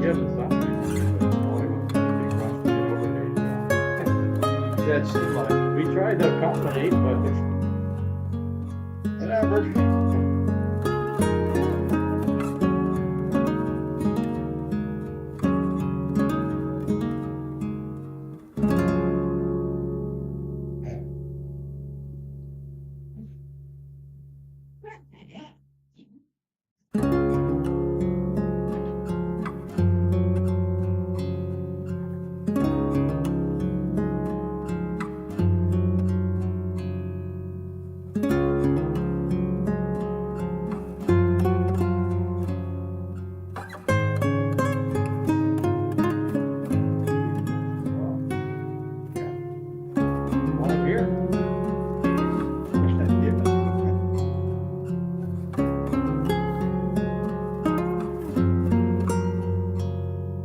have the sun. That's like, We tried to accommodate, but whatever. Well, I'm here.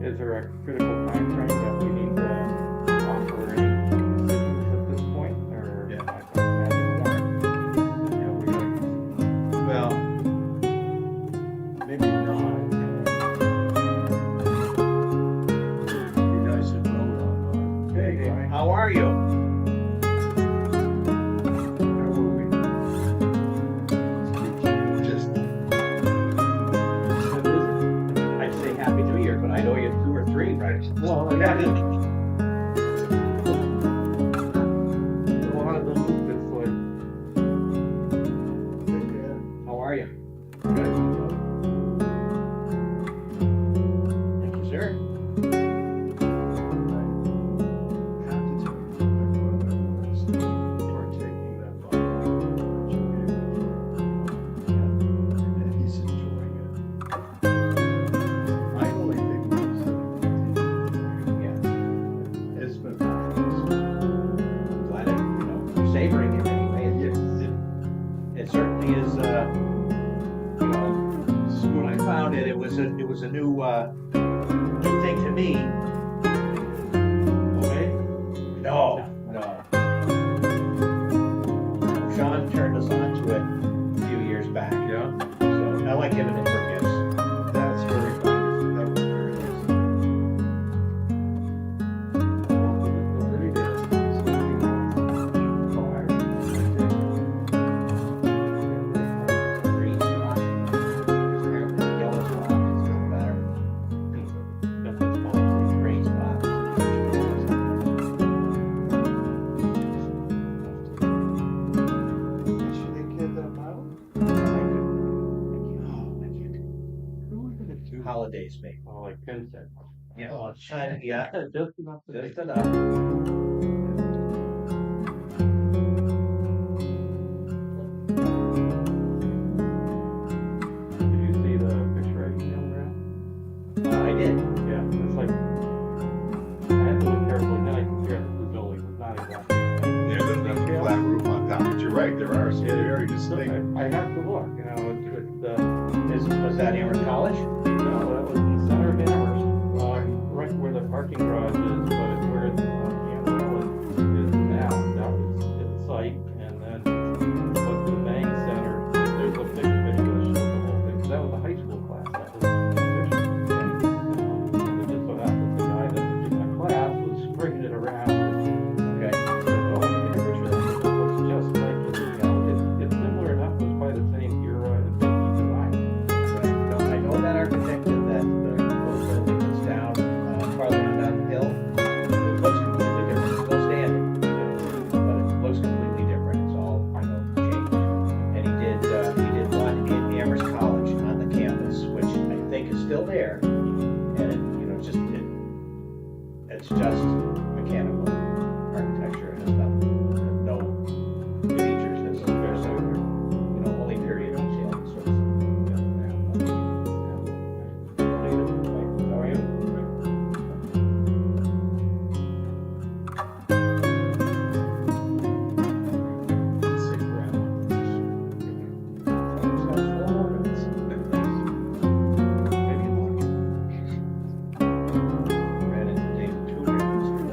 Is there a critical time frame that we need to offer any decisions at this point, or? Yeah. I can imagine warrant. Yeah, we gotta, well, maybe not. You guys should vote on that. Hey, How are you? Just, I'd say Happy New Year, but I know you 2 or 3, right? well, I got it. A lot of the loop, it's like, How are you? good. Thank you, sir. Glad it, you're savoring it anyway. It certainly is, when I found it, it was a new thing to me. Okay? No. Sean turned us on to it a few years back. Yeah. So I like giving it for gifts. That's very nice. That was very nice. Green spot. Apparently the yellow spot is still better. Green spot. Should they get that out? Holidays, maybe. Oh, like Ken said. Yeah, well, it's China, yeah, Just enough to just enough. Did you see the fish writing down there? I did. Yeah, it's like, I had to look carefully, then I compared it to Zoli, it was not exactly. Yeah, there's that flat roof on top, but you're right, there are some very distinct. I have to look, Was that Amherst College? no, that was in the center of Amherst, right where the parking garage is, but it's where, Campbell is now, that was its site, and then, but the main center, there's a big picture that shows the whole thing, 'cause that was a high school class, that was the picture. And it just so happens the guy that did my class was bringing it around, Okay. oh, look at the picture, it looks just like it, it's similar enough, it's by the same era and design. I know that architect and that the little building that's down, farther on down the hill. It looks completely different, it's still standing, but it looks completely different, it's all, changed. And he did one in Amherst College on the campus, which I think is still there. And it's just mechanical architecture, it has no features, there's only period detail, so it's. How are you? Ran into David Tudor in the street.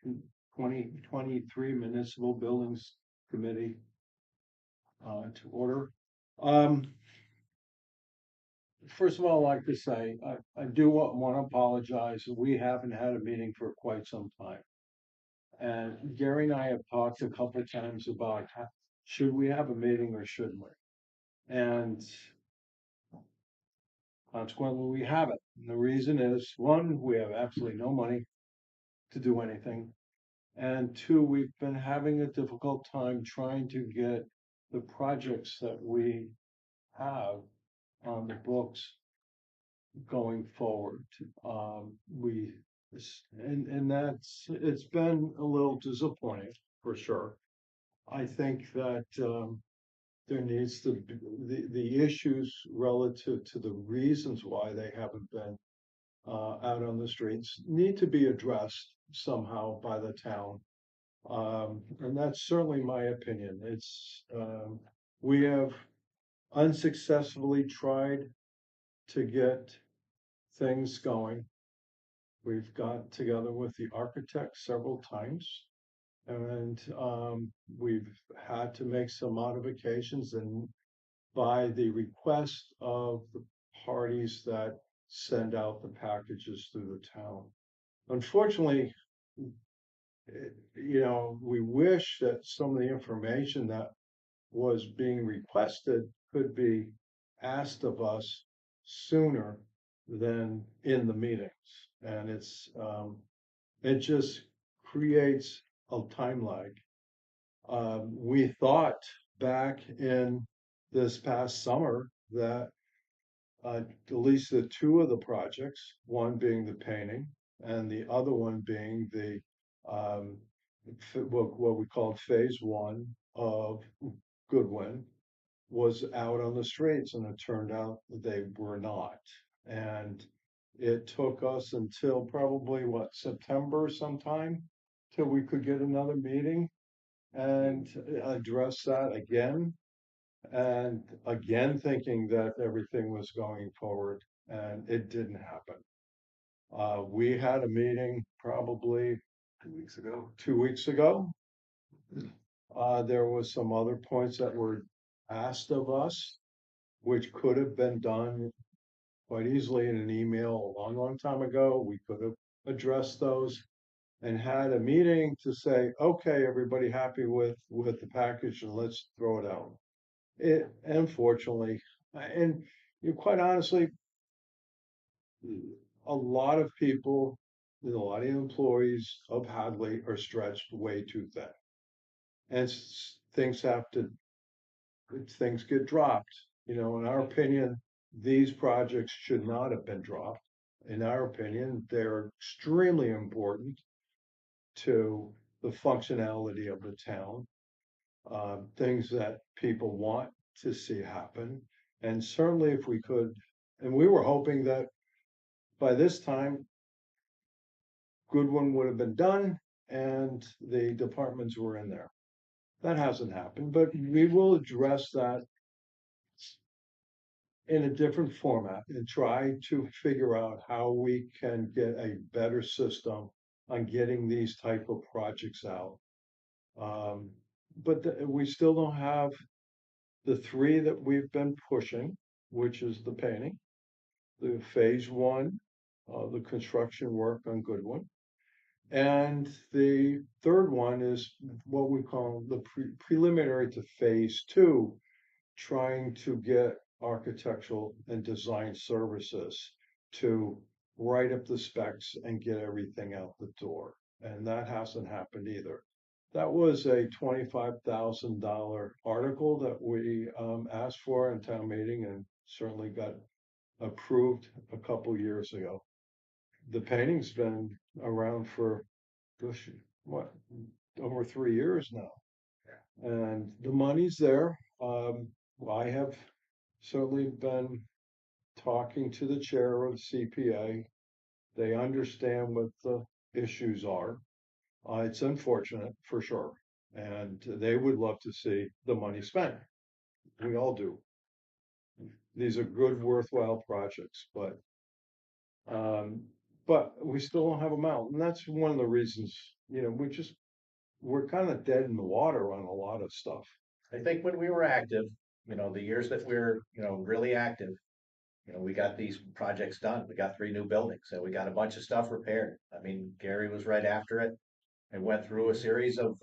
2023 Municipal Buildings Committee to order. Um, First of all, I'd like to say, I do want to apologize. We haven't had a meeting for quite some time. And Gary and I have talked a couple of times about should we have a meeting or shouldn't we? And consequently, we haven't. And the reason is, one, we have absolutely no money to do anything. And two, we've been having a difficult time trying to get the projects that we have on the books going forward. We, and it's been a little disappointing for sure. I think that, there needs to be, the issues relative to the reasons why they haven't been, out on the streets need to be addressed somehow by the town. And that's certainly my opinion. We have unsuccessfully tried to get things going. We've got together with the architect several times, and we've had to make some modifications and by the request of the parties that send out the packages through the town. Unfortunately, we wish that some of the information that was being requested could be asked of us sooner than in the meetings. And it just creates a time lag. We thought back in this past summer that at least the two of the projects, one being the painting and the other one being the um, what we called phase one of Goodwin, was out on the streets, and it turned out they were not. And it took us until probably what, September sometime, till we could get another meeting and address that again. And again, thinking that everything was going forward, and it didn't happen. We had a meeting probably 2 weeks ago. 2 weeks ago. There was some other points that were asked of us, which could have been done quite easily in an email a long, long time ago. We could have addressed those and had a meeting to say, okay, everybody happy with the package and let's throw it out. It unfortunately, and quite honestly, a lot of people, a lot of employees of Hadley are stretched way too thin. And things have to, things get dropped. In our opinion, these projects should not have been dropped. In our opinion, they're extremely important to the functionality of the town, things that people want to see happen. And certainly if we could, and we were hoping that by this time, Goodwin would have been done and the departments were in there. That hasn't happened, but we will address that in a different format and try to figure out how we can get a better system on getting these type of projects out. But we still don't have the three that we've been pushing, which is the painting, the phase one, the construction work on Goodwin. And the third one is what we call the preliminary to phase two, trying to get architectural and design services to write up the specs and get everything out the door. And that hasn't happened either. That was a $25,000 article that we asked for in town meeting and certainly got approved a couple years ago. The painting's been around for, gosh, what, over 3 years now. And the money's there. I have certainly been talking to the chair of CPA. They understand what the issues are. It's unfortunate for sure. And they would love to see the money spent. We all do. These are good, worthwhile projects, but but we still don't have them out, and that's one of the reasons, we're kind of dead in the water on a lot of stuff. I think when we were active, the years that we're, really active, we got these projects done. We got 3 new buildings and we got a bunch of stuff repaired. I mean, Gary was right after it and went through a series of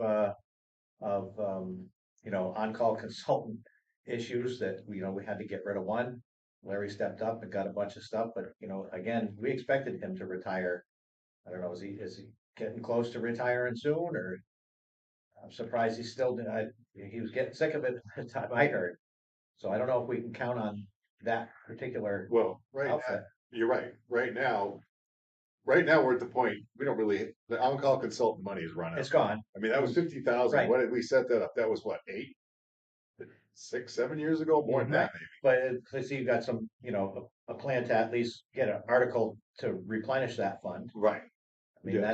on-call consultant issues that, we had to get rid of one. Larry stepped up and got a bunch of stuff, but, again, we expected him to retire. I don't know, is he getting close to retiring soon, or I'm surprised he's still, he was getting sick of it by the time I heard. So I don't know if we can count on that particular Well, right now, outfit. you're right. Right now, we're at the point, we don't really, the on-call consultant money is running. It's gone, I mean, that was 50,000. Right. What did we set that up? That was what, 6, 7 years ago? More than that, maybe. but I see you got some, a plan to at least get an article to replenish that fund. Right. I mean, Yeah,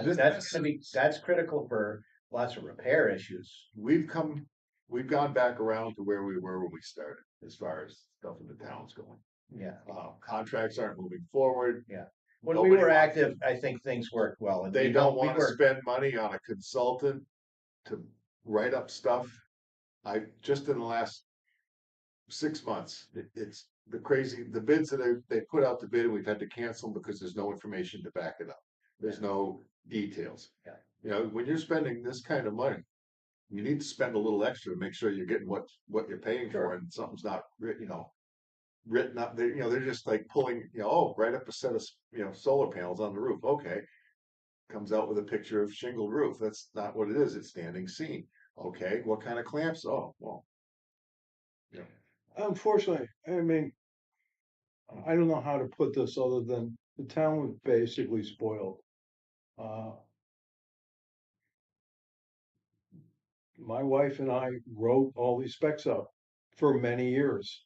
that's critical for lots of repair issues. We've gone back around to where we were when we started, as far as stuff in the town's going. Yeah. Contracts aren't moving forward. When we Nobody were wants- active, I think things worked well. And They we don't we want to were- spend money on a consultant to write up stuff. Just in the last 6 months, it's the bids that they put out the bid, and we've had to cancel them because there's no information to back it up. There's no details. Yeah. When you're spending this kind of money, you need to spend a little extra to make sure you're getting what you're paying for, Sure. and something's not written up. They're just like pulling, write up a set of solar panels on the roof. Okay, comes out with a picture of shingled roof. That's not what it is. It's standing seam. Okay, what kind of clamps? Oh, well, Unfortunately, I mean, I don't know how to put this other than the town was basically spoiled. Uh, my wife and I wrote all these specs up for many years.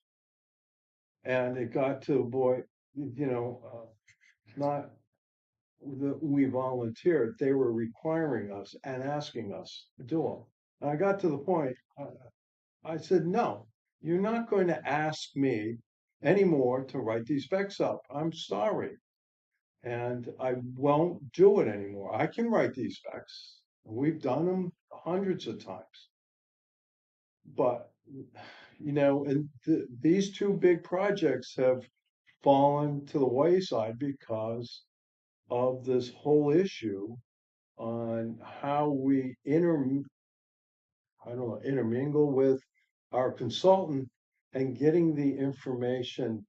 And it got to, boy, not that we volunteered, they were requiring us and asking us to do them. And I got to the point, I said, no, you're not going to ask me anymore to write these specs up. I'm sorry. And I won't do it anymore. I can write these specs. We've done them hundreds of times. But, and these 2 big projects have fallen to the wayside because of this whole issue on how we intermingle with our consultant and getting the information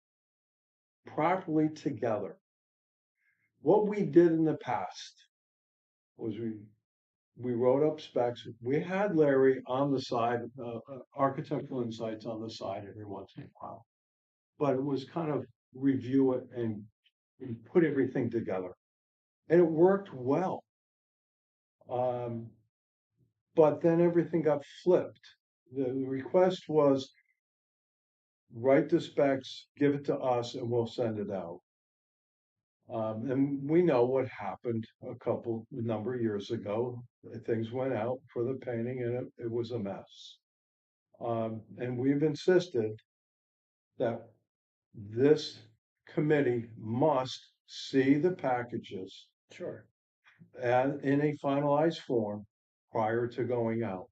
properly together. What we did in the past was we wrote up specs. We had Larry on the side, architectural insights on the side every once in a while, but it was kind of review it and put everything together, and it worked well. But then everything got flipped. The request was write the specs, give it to us, and we'll send it out. And we know what happened a number of years ago. Things went out for the painting and it was a mess. And we've insisted that this committee must see the packages Sure. and in a finalized form prior to going out.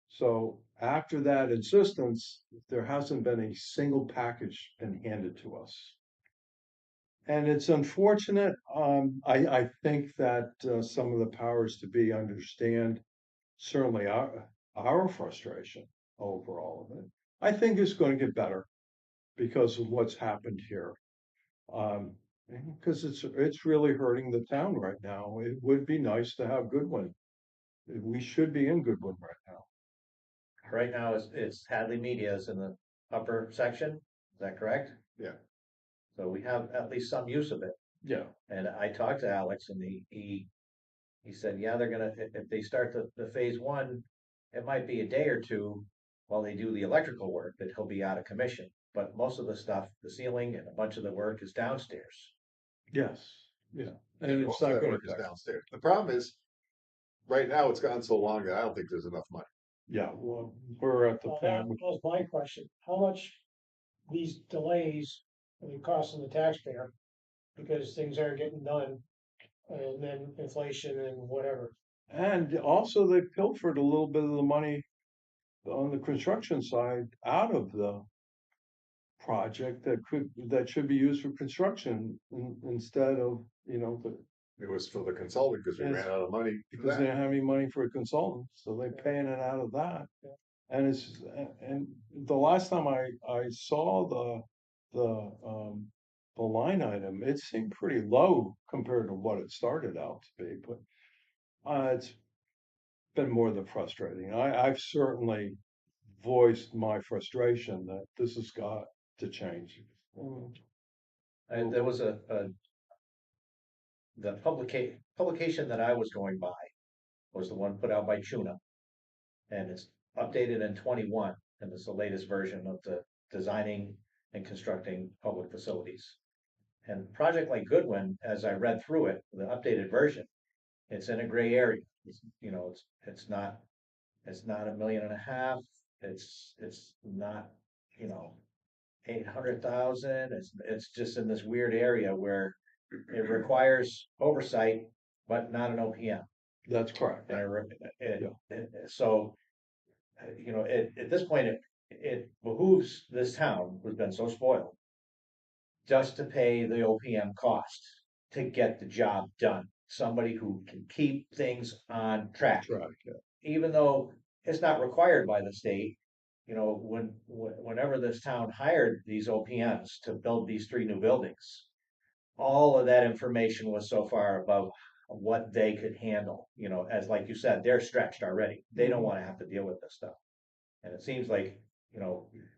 So after that insistence, there hasn't been a single package been handed to us. And it's unfortunate. I think that some of the powers to be understand certainly our frustration over all of it. I think it's going to get better because of what's happened here. Because it's really hurting the town right now. It would be nice to have Goodwin. We should be in Goodwin right now. Right now, it's Hadley Media is in the upper section. Is that correct? Yeah. So we have at least some use of it. Yeah. And I talked to Alex and he said, yeah, they're gonna, if they start the phase 1, it might be a day or 2 while they do the electrical work that he'll be out of commission. But most of the stuff, the ceiling and a bunch of the work is downstairs. Yes. Yeah. And it's Most of not that going work is to. downstairs. The problem is, right now, it's gone so long that I don't think there's enough money. Yeah. Well, we're at the Well, that point. was my question. How much these delays are costing the taxpayer? because things aren't getting done, and then inflation and whatever. And also they pilfered a little bit of the money on the construction side out of the project that should be used for construction instead of, It was for the consulting because we ran Yes. out of money for because they that. didn't have any money for a consultant, so they're paying it out of that. Yeah. And and the last time I saw the line item, it seemed pretty low compared to what it started out to be, but it's been more than frustrating. I've certainly voiced my frustration that this has got to change. There was the publication that I was going by was the one put out by Chuna, and it's updated in 21, and it's the latest version of the designing and constructing public facilities. And project like Goodwin, as I read through it, the updated version, it's in a gray area. It's not 1.5 million. It's not, you know, 800,000. It's just in this weird area where it requires oversight, but not an OPM. That's correct. And Yeah. so, at this point, it behooves this town, who's been so spoiled, just to pay the OPM cost to get the job done. Somebody who can keep things on track, Yeah. even though it's not required by the state. Whenever this town hired these OPMs to build these 3 new buildings, all of that information was so far above what they could handle. As like you said, they're stretched already. They don't want to have to deal with this stuff. And it seems like,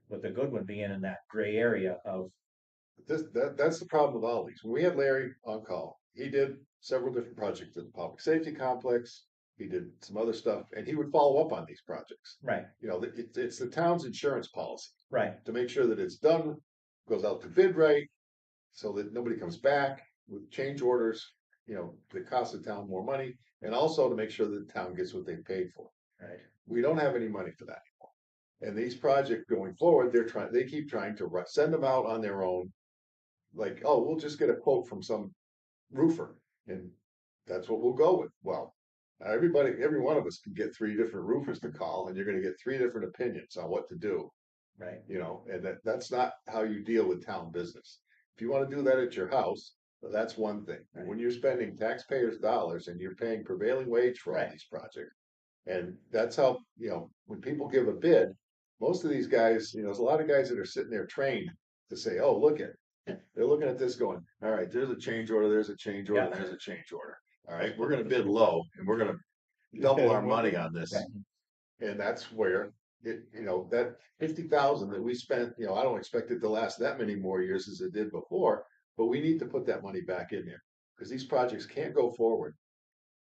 with the good one being in that gray area of, That's the problem with all these. When we had Larry on call, he did several different projects at the public safety complex. He did some other stuff, and he would follow up on these projects. right, It's the town's insurance policy right, to make sure that it's done, goes out to bid right, so that nobody comes back with change orders, that cost the town more money, and also to make sure that the town gets what they paid for. right, We don't have any money for that anymore. And these projects going forward, they keep trying to send them out on their own. Like, oh, we'll just get a quote from some roofer, and that's what we'll go with. Well, every one of us can get 3 different roofers to call, and you're going to get 3 different opinions on what to do. right, And that's not how you deal with town business. If you want to do that at your house, that's one thing. And when you're spending taxpayers' dollars and you're paying prevailing wage for all Right. these projects, and that's how, when people give a bid, most of these guys, there's a lot of guys that are sitting there trained to say, oh, they're looking at this going, all right, there's a change order, there's a change order, Yeah. there's a change order. All right, we're going to bid low and we're going to double our money on this. Right. And that's where that 50,000 that we spent, I don't expect it to last that many more years as it did before, but we need to put that money back in there because these projects can't go forward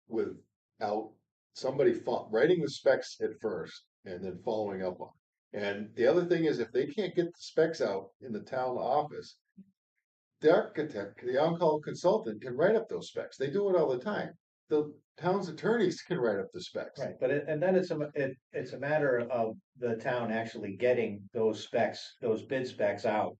without somebody writing the specs at first and then following up on it. And the other thing is if they can't get the specs out in the town office, the architect, the on-call consultant can write up those specs. They do it all the time. The town's attorneys can write up the specs. Right, but and then it's a matter of the town actually getting those specs, those bid specs out.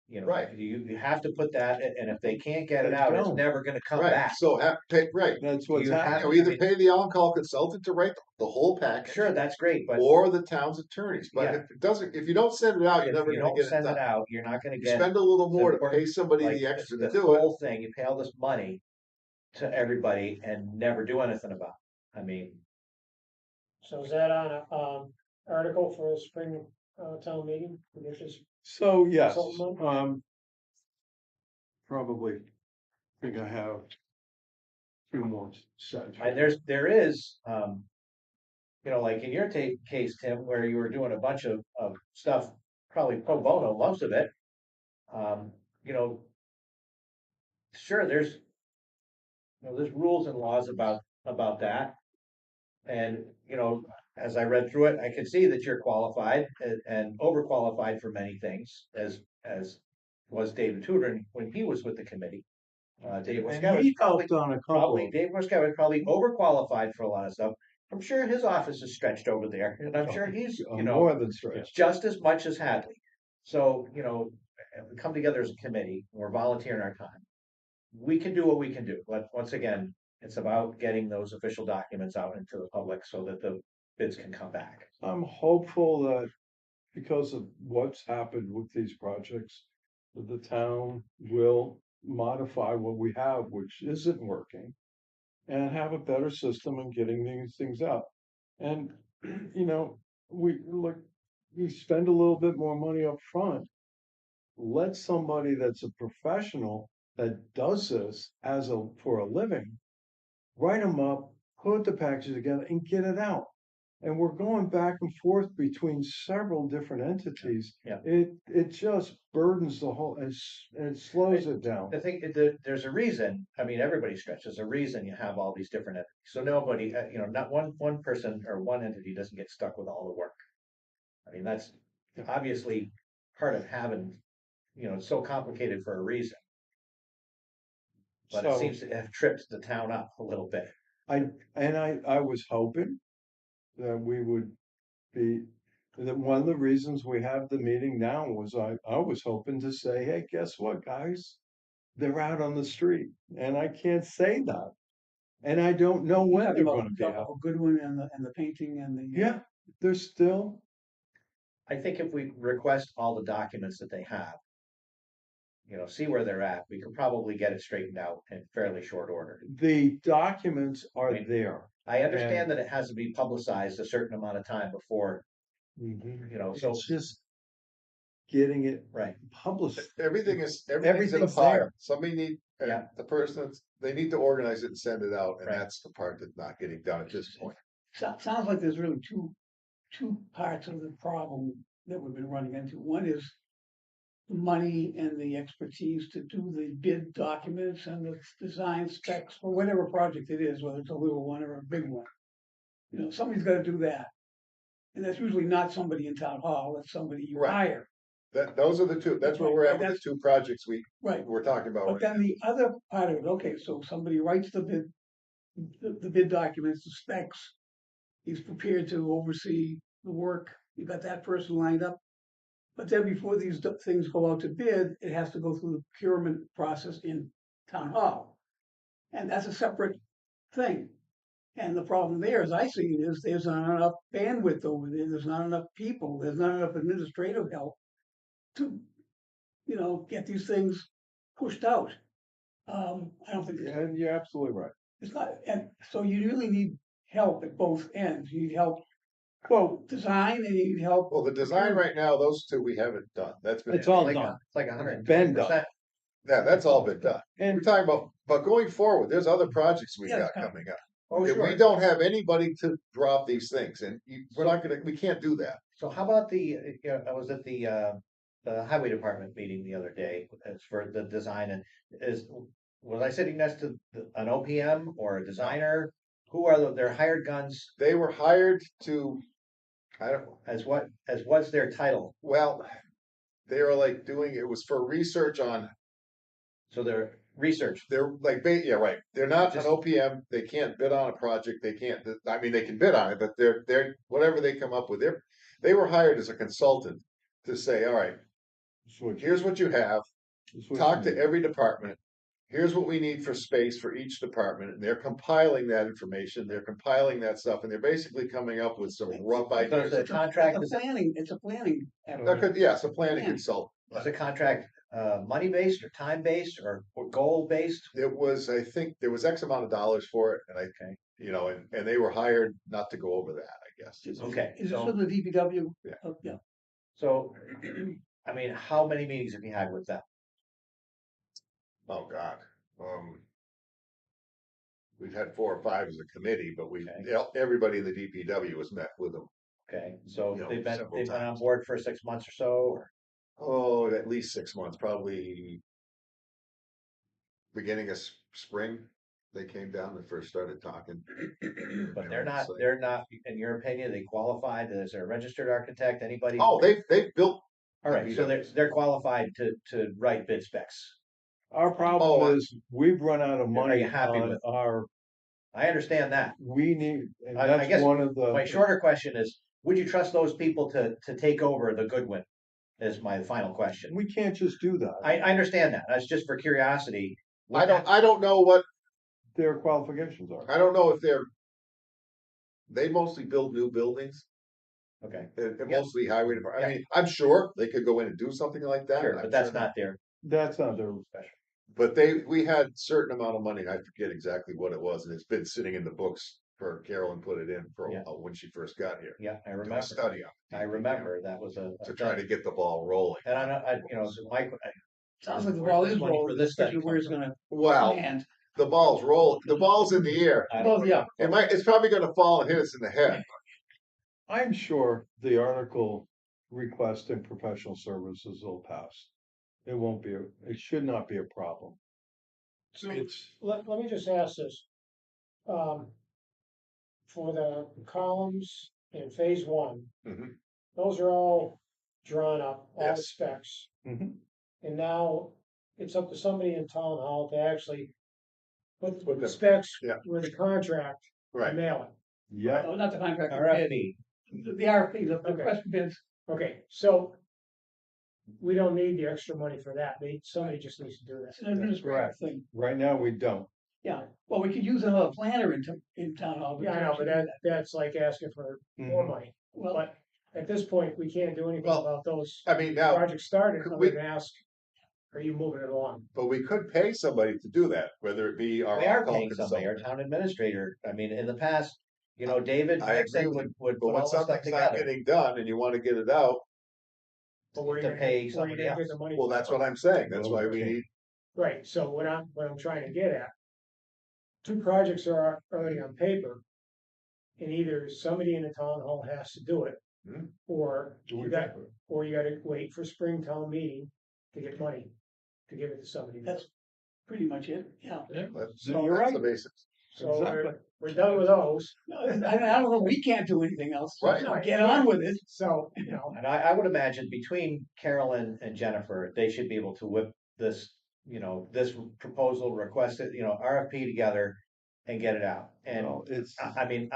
Right. You have to put that, and if they can't get it They out, it's don't. never gonna come Right. back. So right. That's what's You have happening. Either pay the on-call consultant to write the whole package, Sure, that's great, but or the town's attorneys. But Yeah. if you don't send it out, you're if never you going to don't get it send it done. out, you're not gonna You get, spend a little more to important, pay somebody like, the extra to this do it. whole thing, you pay all this money to everybody and never do anything about it. I mean, So is that on a, article for the spring, town meeting? Which is So, yes, Consultant probably think I have 2 more sets. and there is, like in your case, Tim, where you were doing a bunch of stuff, probably pro bono, most of it. Um, you know, sure, there's rules and laws about that. And, as I read through it, I can see that you're qualified and overqualified for many things, as was David Tudor when he was with the committee. Dave And Waskevich he probably, helped on a couple of. Dave Waskevich probably overqualified for a lot of stuff. I'm sure his office is stretched over there, and I'm sure he's, More than stretched. just as much as Hadley. So, we come together as a committee, we're volunteering our time. we can do what we can do, but once again, it's about getting those official documents out into the public so that the bids can come back. I'm hopeful that because of what's happened with these projects, that the town will modify what we have, which isn't working, and have a better system in getting these things out. And, you know, we look, we spend a little bit more money up front. Let somebody that's a professional that does this as a, for a living, write them up, put the packages together and get it out. And we're going back and forth between several different entities. Yeah. It just burdens the whole, and slows it down. I think there's a reason, I mean, everybody stretches, a reason you have all these different entities. So nobody, not one person or one entity doesn't get stuck with all the work. I mean, that's obviously part of having, it's so complicated for a reason. But it So seems to have tripped the town up a little bit. I was hoping that we would be, that one of the reasons we have the meeting now was I was hoping to say, hey, guess what, guys? They're out on the street, and I can't say that. And I don't know when they're gonna be out. A good one and the painting and the. Yeah, they're still, I think if we request all the documents that they have, see where they're at, we could probably get it straightened out in fairly short order. the documents are Right. there. I understand that it has to be publicized a certain amount of time before, so, It's just getting it right. published. everything's in a Everything's pile. there. Somebody Yeah. the person, they need to organize it and send it out, and Right. that's the part that's not getting done at this point. Sounds like there's really two parts of the problem that we've been running into. One is the money and the expertise to do the bid documents and the design specs for whatever project it is, whether it's a little one or a big one. Somebody's gotta do that. And that's usually not somebody in town hall, that's somebody you Right. hire. Those are the two, that's where we're at with the two projects Right. we're talking about. But right then the other part of it, okay, so somebody writes the bid, the bid documents, the specs. He's prepared to oversee the work. You got that person lined up. But then before these things go out to bid, it has to go through the procurement process in town hall. And that's a separate thing. And the problem there, as I see it, is there's not enough bandwidth over there. There's not enough people. There's not enough administrative help to, get these things pushed out. I don't think And you're absolutely right. it's not, and so you really need help at both ends. You need help Well, design and you need help. Well, the design right now, those two we haven't done. That's been. It's all Like done. It's like 100%. Been done. Yeah, that's all been done. We're And talking about, but going forward, there's other projects we Yeah, got it's coming up. Oh, If sure. we don't have anybody to drop these things, and we can't do that. So how about I was at the highway department meeting the other day, as for the design, and was I sitting next to an OPM or a designer? Who are they're hired guns, They were hired to, I don't, as what's their title? well, they were like it was for research on, So they're research. they're like, yeah, right. They're not an Just- OPM. They can't bid on a project. They can't, I mean, they can bid on it, but they're, whatever they come up with, they were hired as a consultant to say, all right, here's what you have. Talk to every department. Here's what we need for space for each department. And they're compiling that information. They're compiling that stuff, and they're basically coming up with some rough So ideas. the contract It's a planning, it's a planning. Yeah, it's a planning Yeah. consultant. is the contract money based or time based or goal based? It was, I think, there was X amount of dollars for it, and and they were hired not to go over that, I guess. Okay, Is this so from the DPW? Yeah. Yeah. so I mean, how many meetings have you had with them? Oh, God. We've had 4 or 5 as a committee, but everybody in the DPW has met with them. Okay, so You know, they've several been on times. board for 6 months or so, or Oh, at least 6 months, probably beginning of spring. They came down and first started talking. but they're not, in your opinion, they qualified as a registered architect, anybody? Oh, they've built. All right, so they're qualified to write bid specs. our problem is we've run out of Are money you happy on with- our, I understand that. we need, and I that's guess one of the. My shorter question is, would you trust those people to take over the Goodwin? Is my final question. We can't just do that. I understand that. That's just for curiosity. I don't know what, their qualifications are. I don't know if they mostly build new buildings Okay, and Yeah. mostly highway department. I Yeah. mean, I'm sure they could go in and do something like that. sure, I'm but that's sure not their, That's not their, But we had certain amount of money, and I forget exactly what it was, and it's been sitting in the books for Carolyn put it in for Yeah. when she first got here. yeah, I Do a remember. study on it. I remember that was a To try to get the ball rolling. And I know, Mike. Sounds like the where ball does is money for rolling, this study especially where it's come gonna Well, land. the ball's rolling, the ball's in the air. from? I Well, don't yeah, know. It's probably gonna fall and hit us in the head. I'm sure the article requesting professional services will pass. It won't be, it should not be a problem. So It's, let me just ask this. Um, for the columns in phase one, Mhm. those are all drawn up, all the Yes. specs. mhm. And now it's up to somebody in town hall to actually put Put the them- specs yeah. with the contract and Right, mail it. Yeah, oh, not the contract, the bid, RFP, the RFP, the Okay. request for bids. Okay, so we don't need the extra money for that. Somebody just needs to do that. It's an administrative thing. right now we don't. Yeah, well, we could use another planner in town hall. Yeah, I know, but that's like asking for more Mhm. money. Well, But at this point, we can't do anything Well, about those I mean, now, projects started could other we- than ask, are you moving it along? but we could pay somebody to do that, whether it be our we are on-call paying somebody, our consultant. town administrator, I mean, in the past, David I agree Nixon with would, you, would but put when all the stuff something's not together. getting done and you wanna get it out, But where are you To gonna pay where are you somebody gonna get else. the money? well, that's what I'm saying, that's Well, why we we can't. need, Right, so what I'm trying to get at, two projects are already on paper. And either somebody in the town hall has to do it, Hmm. or Do we you got, pay for it? or you gotta wait for spring town meeting to get money, to give it to somebody. that's pretty much it, yeah. that's So you're that's right. the basics. So Exactly. we're done with those, No, I don't know, we can't do anything else, Right. so get on with it. so, And I would imagine between Carolyn and Jennifer, they should be able to whip this, this proposal requested, RFP together and get it out. And Well, it's, I mean,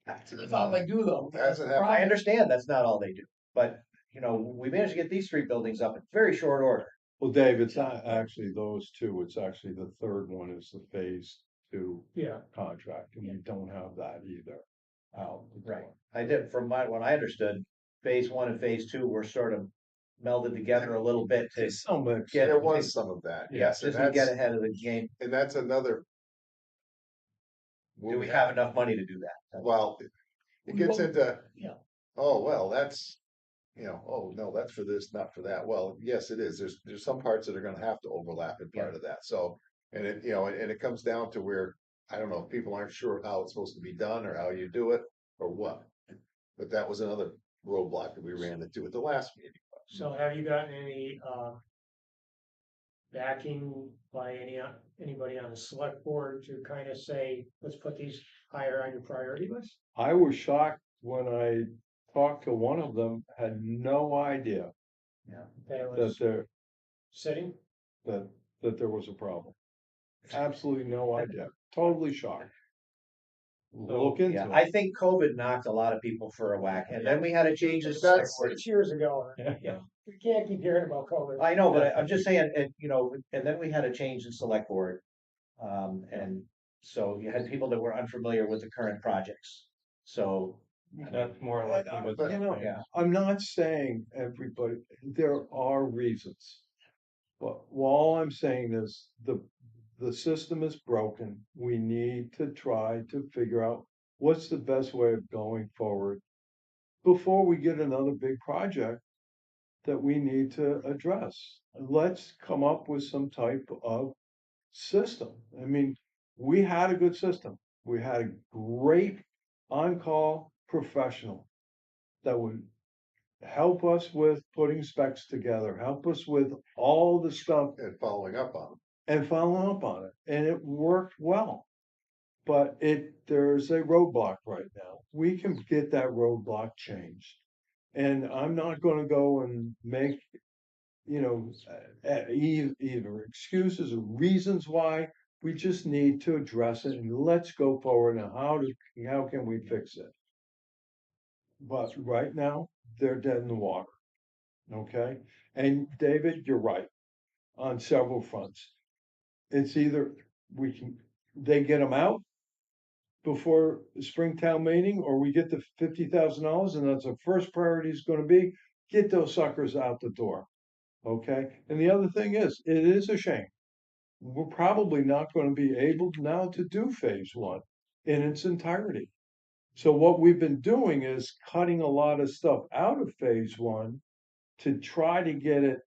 That's all they do though. That's an That's the I problem. understand that's not all they do, but we managed to get these three buildings up in very short order. well, Dave, it's not actually those two, it's actually the third one is the phase two yeah. contract, and we don't have that either. Out. the Right. door. I did, from what I understood, phase one and phase two were sort of melded together a little bit to There's some mix. get- There was some of that, yes, and just to get that's, ahead of the game. and that's another. Do we have enough money to do that? Well, it gets Well, into. yeah. Oh, well, that's, oh, no, that's for this, not for that. Well, yes, it is. There's some parts that are gonna have to overlap in part of that, so. And and it comes down to where, I don't know, people aren't sure how it's supposed to be done or how you do it or what. But that was another roadblock that we ran into at the last meeting. So have you gotten any, backing by anybody on the select board to kind of say, let's put these higher on your priority list? I was shocked when I talked to one of them, had no idea That that was there, sitting? that there was a problem. Absolutely no idea, totally shocked. Look into Yeah, it. I think COVID knocked a lot of people for a whack, and then we had a change in That's- select board. 6 years ago, Yeah. we can't keep hearing about COVID. I know, but I'm just saying, and then we had a change in select board. And so you had people that were unfamiliar with the current projects. So, That's more likely what's But, happening. yeah, I'm not saying everybody, there are reasons. But all I'm saying is the system is broken. We need to try to figure out what's the best way of going forward before we get another big project that we need to address. Let's come up with some type of system. I mean, we had a good system. We had a great on-call professional that would help us with putting specs together, help us with all the stuff And following up on them. and follow up on it. And it worked well. But there's a roadblock right now. We can get that roadblock changed. And I'm not gonna go and make, either excuses or reasons why. We just need to address it and let's go forward and how can we fix it? But right now, they're dead in the water. Okay? And David, you're right on several fronts. it's either they get them out before the Springtown meeting, or we get the $50,000, and that's the first priority is gonna be, get those suckers out the door, okay? And the other thing is, it is a shame. We're probably not gonna be able now to do phase one in its entirety. So what we've been doing is cutting a lot of stuff out of phase one to try to get it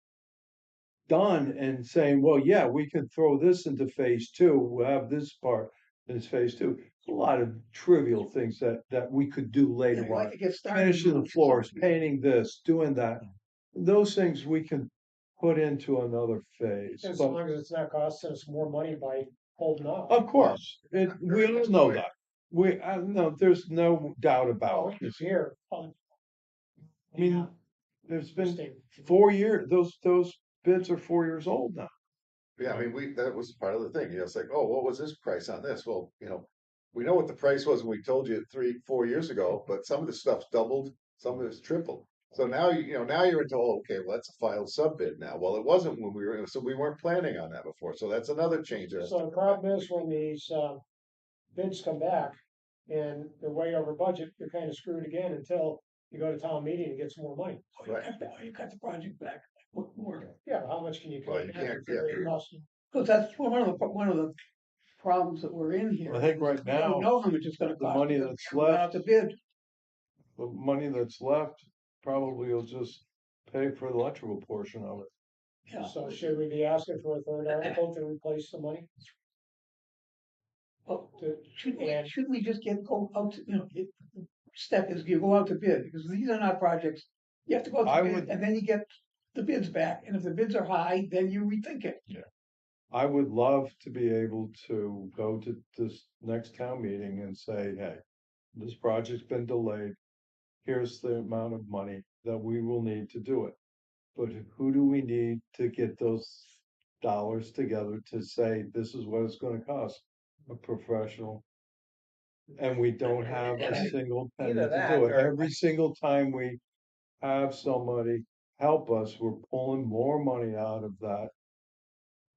done and saying, well, yeah, we can throw this into phase two. We'll have this part in phase two. A lot of trivial things that we could do Yeah, later you like on. to get started. Finishing on the floors, something. painting this, doing that. Those things we can put into another phase. As But long as it's not costing us more money by holding off. of course, we all know that. No, there's no doubt Oh, about it. it's here. I mean, there's been Interesting. 4 years, those bids are 4 years old now. Yeah, I mean, that was part of the thing, it's like, oh, what was this price on this? Well, we know what the price was when we told you 3, 4 years ago, but some of the stuff's doubled, some of it's tripled. So now, now you're into, oh, okay, well, that's a filed sub bid now. Well, it wasn't when we were, so we weren't planning on that before. So that's another change. So the problem is when these bids come back and they're way over budget, you're kind of screwed again until you go to town meeting and get some more money. Oh, you cut the project back. What more? Yeah, but how much can you Well, cut? you can't, Because that's one of the problems that we're in here. I think right We don't now, know how much it's gonna the cost. money because that's we haven't gone left- out to bid. the money that's left probably will just pay for the electrical portion of it. Yeah. So should we be asking for a third article to replace the money? Well, To- and- should we just go out, step is you go out to bid, because these are not projects. You have to go out I to bid, would- and then you get the bids back, and if the bids are high, then you rethink it. I would love to be able to go to this next town meeting and say, hey, this project's been delayed. Here's the amount of money that we will need to do it. But who do we need to get those dollars together to say, this is what it's gonna cost? A professional. And we don't have a single penny Either to that do it. or- Every single time we have somebody help us, we're pulling more money out of that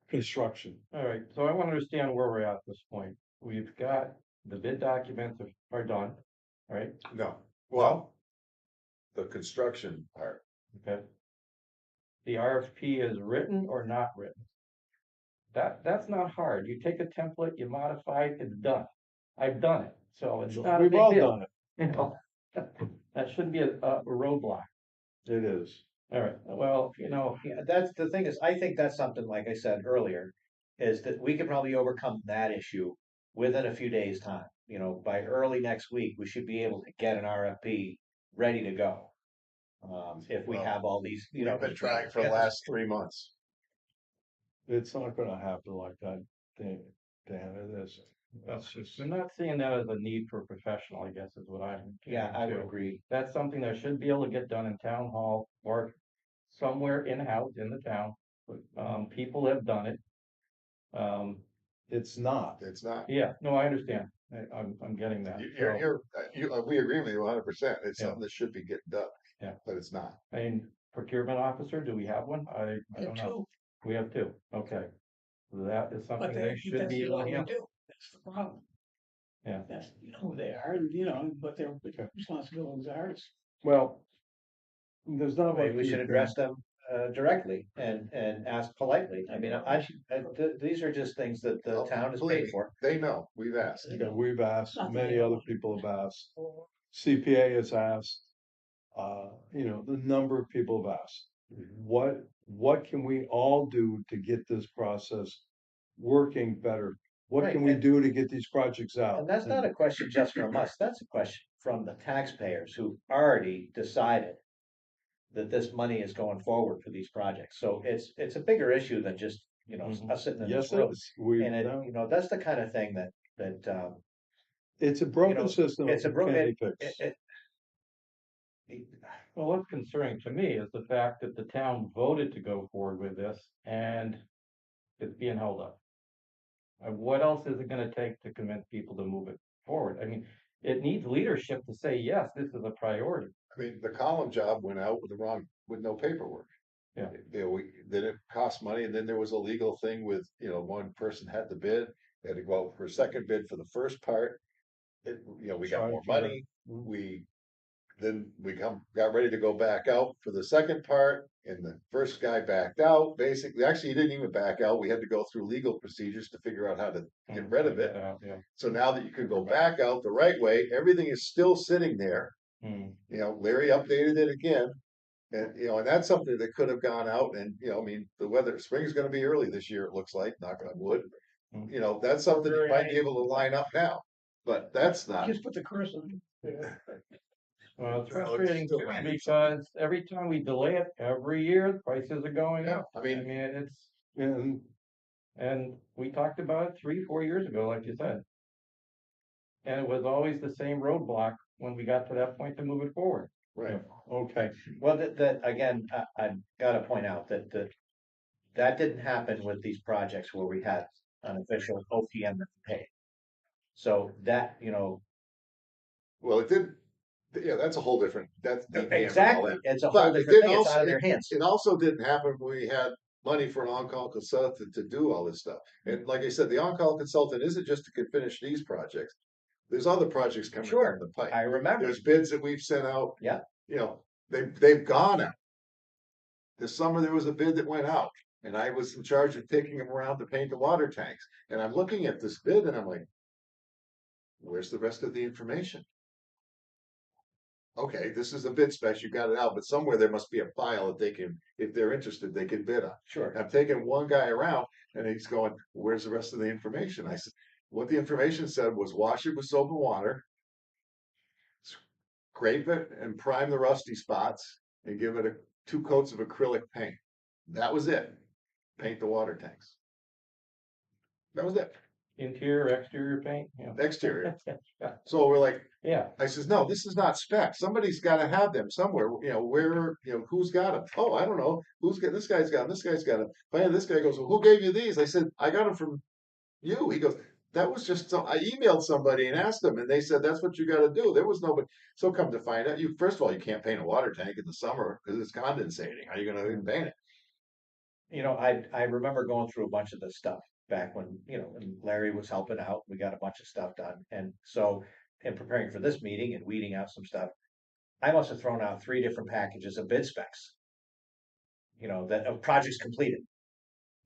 construction. All right, so I want to understand where we're at this point. We've got the bid documents are done, right? No, well, the construction part. Okay. The RFP is written or not written? That's not hard. You take a template, you modify it, it's done. I've done it, so it's not a We've big all deal. done it. You know, that shouldn't be a roadblock. It is. All right, well, Yeah, that's the thing is, I think that's something, like I said earlier, is that we could probably overcome that issue within a few days' time. By early next week, we should be able to get an RFP ready to go. If we Well, have all these, We've been trying for the last 3 months. It's not gonna happen like that, Dan, it is. that's just, I'm not seeing that as a need for a professional, I guess is what I'm. Yeah, I would getting to. agree. That's something that should be able to get done in town hall or somewhere in-house in the town. People have done it. It's not. It's not. Yeah, no, I understand. I'm getting that. We agree with you 100%. It's Yeah. something that should be getting done. Yeah. But it's not. I mean, procurement officer, do we have one? I don't know. Too. We have two, okay. That is something But they should that's be able all to they handle. do. That's the problem. Yeah. That's, who they are, and, what their responsibilities are. Well, there's not much. Maybe we should address them directly and ask politely. I mean, these are just things that the town is Believe paid me, for. They know, we've asked. Yeah, we've asked, Not that many they other don't. people have asked. CPA has asked, the number of people have asked. What can we all do to get this process working better? What Right, can we and- do to get these projects out? And that's not a question just from us, that's a question from the taxpayers who already decided that this money is going forward for these projects. So it's a bigger issue than just, us sitting in Yes, this it room. is. We, And no, that's the kind of thing that it's a broken know, system. it's a that broken, can't be fixed. Well, what's concerning to me is the fact that the town voted to go forward with this and it's being held up. What else is it gonna take to convince people to move it forward? I mean, it needs leadership to say, yes, this is a priority. I mean, the column job went out with no paperwork. Yeah. Then it cost money, and then there was a legal thing with, one person had the bid, they had to go out for a second bid for the first part. We got Try more to figure- money, Mhm. then we got ready to go back out for the second part, and the first guy backed out, basically, actually, he didn't even back out, we had to go through legal procedures to figure out how to get rid of it. Yeah. So now that you can go back out the right way, everything is still sitting there. Hmm. Larry updated it again. And, and that's something that could have gone out and, I mean, spring is gonna be early this year, it looks like, knock on wood. Mm. That's something you might be able to line up now, but that's not. Just put the cursor. Well, it's Well, it's frustrating still too, handy. because every time we delay it, every year, the prices are going Yeah, up. I mean, It's, And and we talked about it 3, 4 years ago, like you said. And it was always the same roadblock when we got to that point to move it forward. right, okay, Well, that, again, I've gotta point out that didn't happen with these projects where we had an official OPM to pay. So that, well, it did, yeah, that's a whole different, that's DPM and all exactly, that. it's a whole But it different didn't thing, it's also, out of their hands. it also didn't happen when we had money for an on-call consultant to do all this stuff. And like I said, the on-call consultant isn't just to finish these projects. There's other projects coming down Sure, the pipe. I remember, There's bids that we've sent out. Yeah. They've gone out. This summer, there was a bid that went out, and I was in charge of taking them around to paint the water tanks. And I'm looking at this bid and I'm like, where's the rest of the information? Okay, this is the bid specs, you got it out, but somewhere there must be a file that they can, if they're interested, they can bid on. sure. I'm taking one guy around and he's going, where's the rest of the information? I said, what the information said was wash it with soap and water, scrape it and prime the rusty spots and give it 2 coats of acrylic paint. That was it. Paint the water tanks. That was it. Interior, exterior paint, yeah. Exterior. So we're like, Yeah, I says, no, this is not spec. Somebody's got to have them somewhere. Where, who's got them? Oh, I don't know. Who's got this guy's got them. This guy's got them. Finally, this guy goes, well, who gave you these? I said, I got them from you. He goes, that was just I emailed somebody and asked them, and they said that's what you got to do. There was nobody. So come to find out, first of all, you can't paint a water tank in the summer because it's condensating. How are you going to paint it? I remember going through a bunch of this stuff back when, when Larry was helping out, we got a bunch of stuff done. And so in preparing for this meeting and weeding out some stuff, I must have thrown out 3 different packages of bid specs. That of projects completed,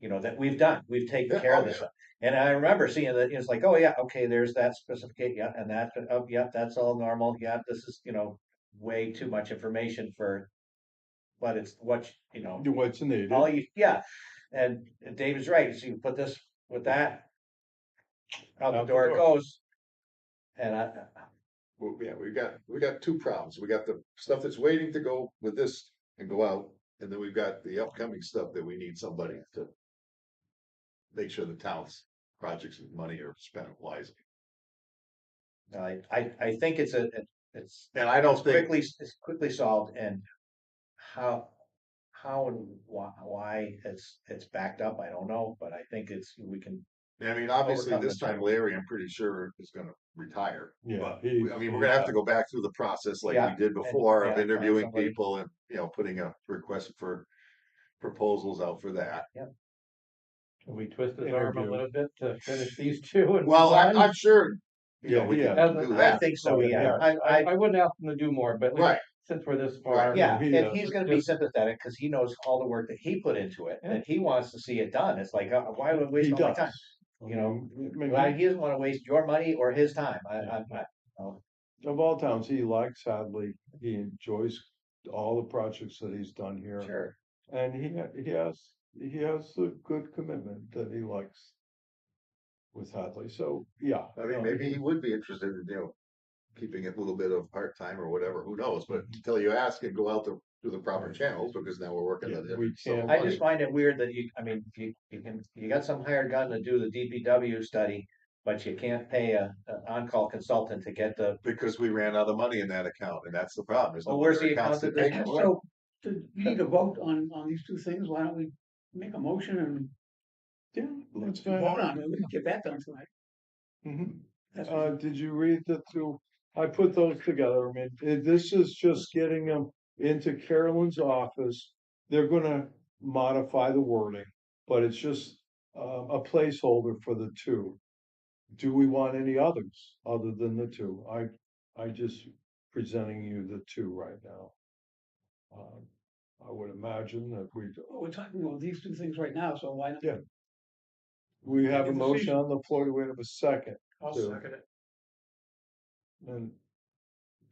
that we've done, we've taken Yeah, care of oh, this stuff. And I remember seeing that it's like, oh yeah, okay, there's that specification, yeah, and that, oh yeah, that's all normal, yeah, this is, way too much information for, but it's what, what's needed? all you, yeah. And David's right, so you put this with that, out the door it goes. And Well, yeah, we got 2 problems. We got the stuff that's waiting to go with this and go out, and then we've got the upcoming stuff that we need somebody to make sure the town's projects and money are spent wisely. I think it's And I don't think, it's quickly solved, and how and why it's backed up, I don't know, but I think we can. I mean, obviously overcome this the time Larry, I'm pretty sure is gonna retire. Yeah, But, he- I mean, we're gonna have to go back through the process like Yeah, we did before of find interviewing somebody. people and, putting a request for proposals out for that. can we twist his arm a Interview. little bit to finish these 2 and Well, move on? I'm sure, Yeah, we yeah. can do I that. think so, Oh, yeah. yeah. I wouldn't ask him to do more, but Right. since we're this Right. far. Yeah, He, and he's gonna be just- sympathetic because he knows all the work that he put into it, and he wants to see it done. It's like, why would I waste He all my does. time? Maybe- Well, he doesn't want to waste your money or his time. Of all towns, he likes Hadley. He enjoys all the projects that he's done here. Sure. And he has a good commitment that he likes with Hadley. So, yeah. I mean, maybe he would be interested in, keeping it a little bit of part-time or whatever, who knows? But until you ask and go out through the proper channels, because now we're working Yeah, on it. we can't- I just find it weird that you got some hired gun to do the DPW study, but you can't pay a on-call consultant to get the. Because we ran out of money in that account, and that's the problem. There's no Well, where's other the accounts account to that pay they- for. So, we need to vote on these 2 things, why don't we make a motion and Yeah, let's vote find out. on it, we can get that done tonight. Mhm. That's Did you read the 2? I put those together. I mean, this is just getting them into Carolyn's office. They're gonna modify the wording, but it's just a placeholder for the two. Do we want any others other than the two? I just presenting you the two right now. Um, I would imagine that We're talking about these two things right now, so why not? Yeah. we have a Make a motion decision. on the floor. Do we have a second? I'll So- second it. And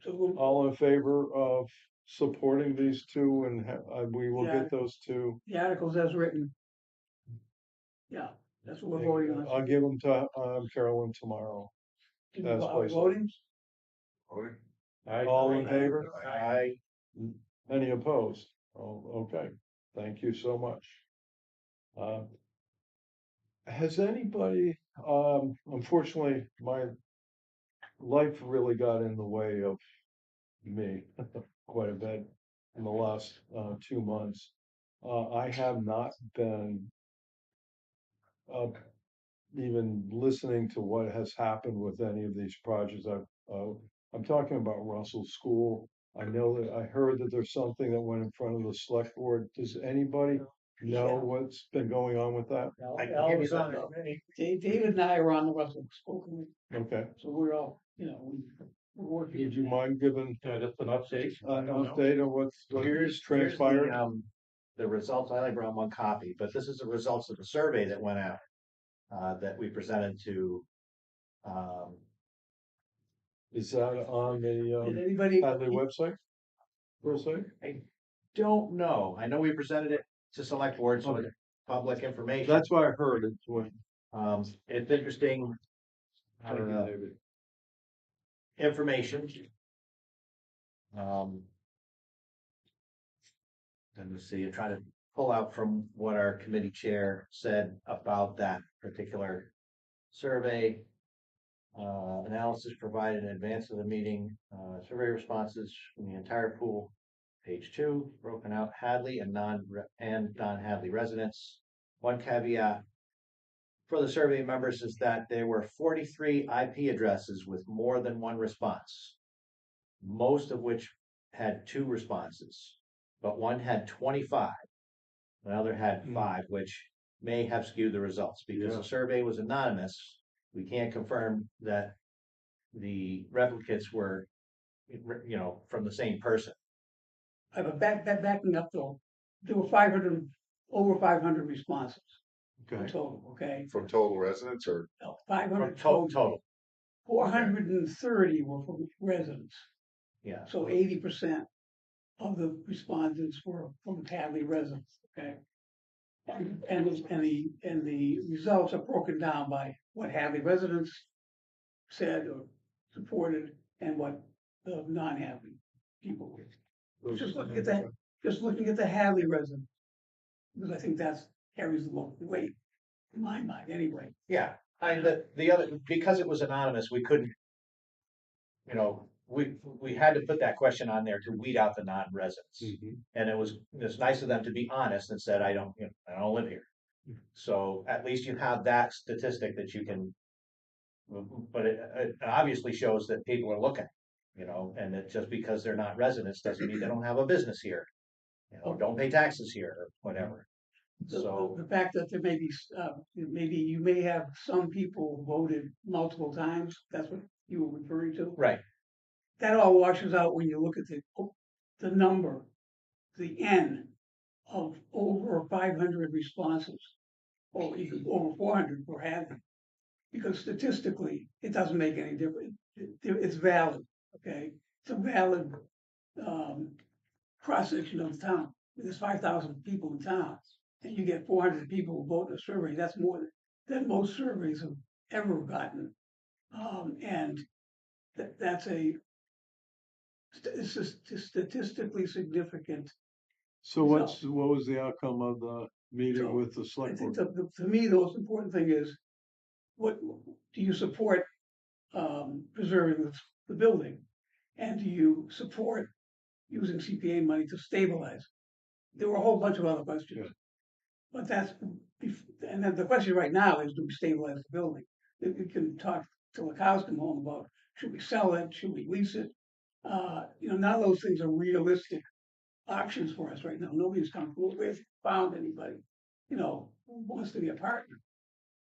So we'll, all in favor of supporting these two and we will Yeah. get those two. the articles as written. Yeah, that's what we're voting on. I'll give them to Carolyn tomorrow. as Are we placeholders. voting? All in favor? I, Any opposed? Oh, okay. Thank you so much. Has anybody, unfortunately, my life really got in the way of me quite a bit in the last 2 months. I have not been even listening to what has happened with any of these projects. I'm talking about Russell School. I know that I heard that there's something that went in front of the select board. Does anybody know what's been going on with that? I can Al give you was the- on it, many, David and I are on the Russell School Committee, Okay. so we're all, we're working. Would you mind giving Just an update. an update on what here's transpired? the results. I only brought one copy, but this is the results of the survey that went out, that we presented to, Is that on Did the anybody, Hadley website? Website? I don't know. I know we presented it to select board, so Okay. it's public information. That's what I heard. It's what. It's interesting, Thank you, David. information. Um, Let me see, I'm trying to pull out from what our committee chair said about that particular survey. Analysis provided in advance of the meeting, survey responses from the entire pool, page 2, broken out Hadley and non-Hadley residents. One caveat for the survey members is that there were 43 IP addresses with more than one response, most of which had 2 responses, but one had 25. The other had 5, which may have skewed the results because the survey was anonymous. We can't confirm that the replicates were, from the same person. but backing up though, there were 500, over 500 responses in Okay. total, okay? From total residents or? No, 500 Total, 430 were from residents, yeah. so 80% of the respondents were from Hadley residents, okay? And the results are broken down by what Hadley residents said or supported and what the non-Hadley people were. Just looking at that, just looking at the Hadley residents, because I think that's carries the most weight in my mind anyway. Yeah, the other, because it was anonymous, we couldn't, we had to put that question on there to weed out the non-residents. And it's nice of them to be honest and said, I don't live here. So at least you have that statistic that you can, but it obviously shows that people are looking, and that just because they're not residents doesn't mean they don't have a business here. Don't pay taxes here or whatever. So, The fact that there may be, maybe you may have some people who voted multiple times, that's what you were referring to. right, That all washes out when you look at the number, the N of over 500 responses, or even over 400 for Hadley. Because statistically, it doesn't make any difference. It's valid, okay? It's a valid cross-section of the town. There's 5,000 people in town, and you get 400 people who vote in a survey. That's more than most surveys have ever gotten. And that's it's statistically significant. So what was the outcome of the meeting So, with the I select think board? to me, the most important thing is, what do you support preserving the building? And do you support using CPA money to stabilize? There were a whole bunch of other questions. Yeah. But and then the question right now is, do we stabilize the building? We can talk till the cows come home about, should we sell it? Should we lease it? None of those things are realistic options for us right now. Nobody's come forward. We haven't found anybody, who wants to be a partner.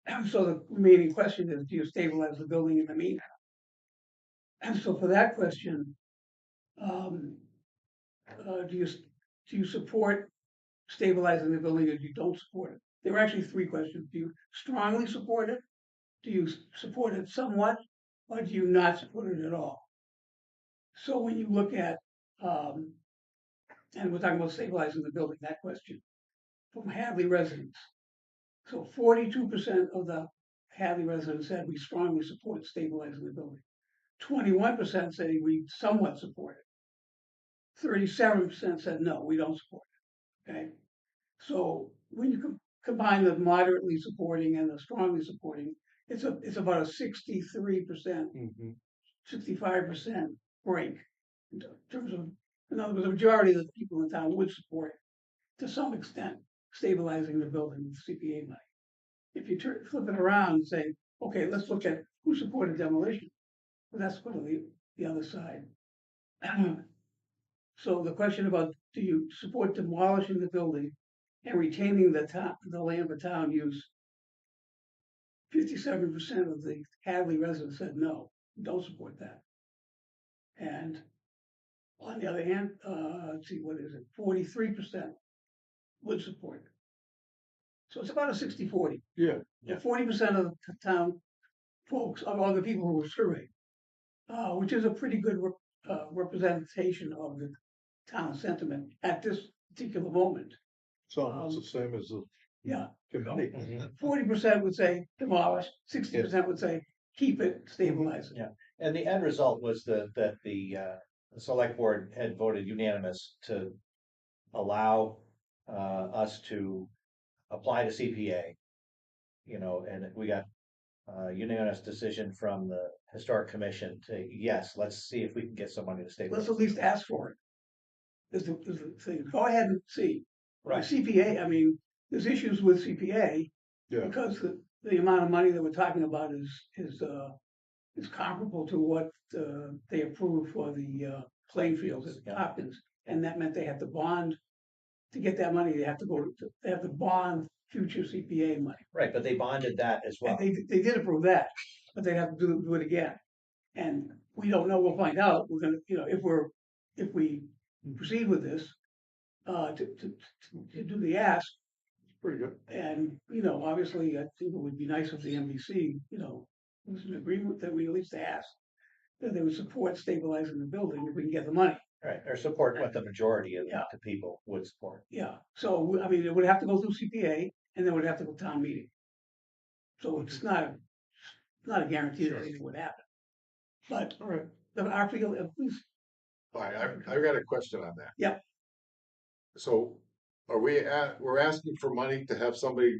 And so the remaining question is, do you stabilize the building in the meantime? And so for that question, um, do you support stabilizing the building or you don't support it? There were actually three questions. Do you strongly support it? Do you support it somewhat? Or do you not support it at all? So when you look at, um, and we're talking about stabilizing the building, that question, from Hadley residents. So 42% of the Hadley residents said we strongly support stabilizing the building. 21% said we somewhat support it. 37% said no, we don't support it. Okay. So when you combine the moderately supporting and the strongly supporting, it's about a 63%, Mhm. 65% break in terms of, in other words, the majority of the people in town would support, to some extent, stabilizing the building with CPA money. If you flip it around and say, okay, let's look at who supported demolition, well, that's sort of the other side. So the question about, do you support demolishing the building and retaining the land for town use? 57% of the Hadley residents said no, don't support that. And on the other hand, let's see, what is it? 43% would support it. So it's about a 60-40. Yeah, 40% of the town folks, of all the people who were surveyed, which is a pretty good representation of the town sentiment at this particular moment. it's almost the same as the Yeah, committee. 40% would say demolish, 60% would say keep it, stabilize it. Yeah, and the end result was that the select board had voted unanimous to allow us to apply to CPA. And we got a unanimous decision from the historic commission to, yes, let's see if we can get some money to stabilize. Let's at least ask for it. Is the thing. Go ahead and see. Right. CPA, I mean, there's issues with CPA Yeah, because the amount of money that we're talking about is comparable to what they approved for the playing fields at Hopkins, and that meant they have to bond to get that money. They have to bond future CPA money. Right, but they bonded that as well. And they did approve that, but they have to do it again. And we don't know. We'll find out. We're gonna, if we proceed with this, to do the ask. pretty good. And, obviously, I think it would be nice if the NBC, was an agreement that we at least ask that they would support stabilizing the building if we can get the money. Right, or support what the majority of Yeah. the people would support. Yeah. So, I mean, it would have to go through CPA and then it would have to go to town meeting. So it's not a guarantee that anything would happen. But All right. our feel, at least, All right, I've got a question on that. Yep. So we're asking for money to have somebody,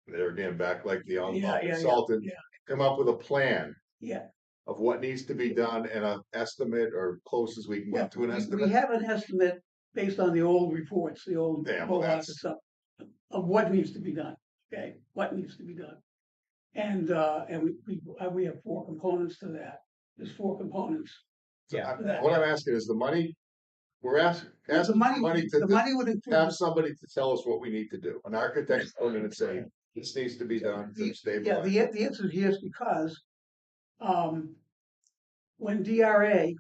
there again, back like the consultant, come up with a plan yeah. of what needs to be done and an estimate or close as we can Yeah, get to an we estimate. have an estimate based on the old reports, the old Yeah, well, whole that's- office stuff of what needs to be done. Okay, what needs to be done, and we have 4 components to that. There's 4 components. So Yeah. what I'm asking is the money, we're asking The money, to the money would include. have somebody to tell us what we need to do. An architect going in and saying, this needs to be done to Yeah, stabilize. the answer is yes, because when DRA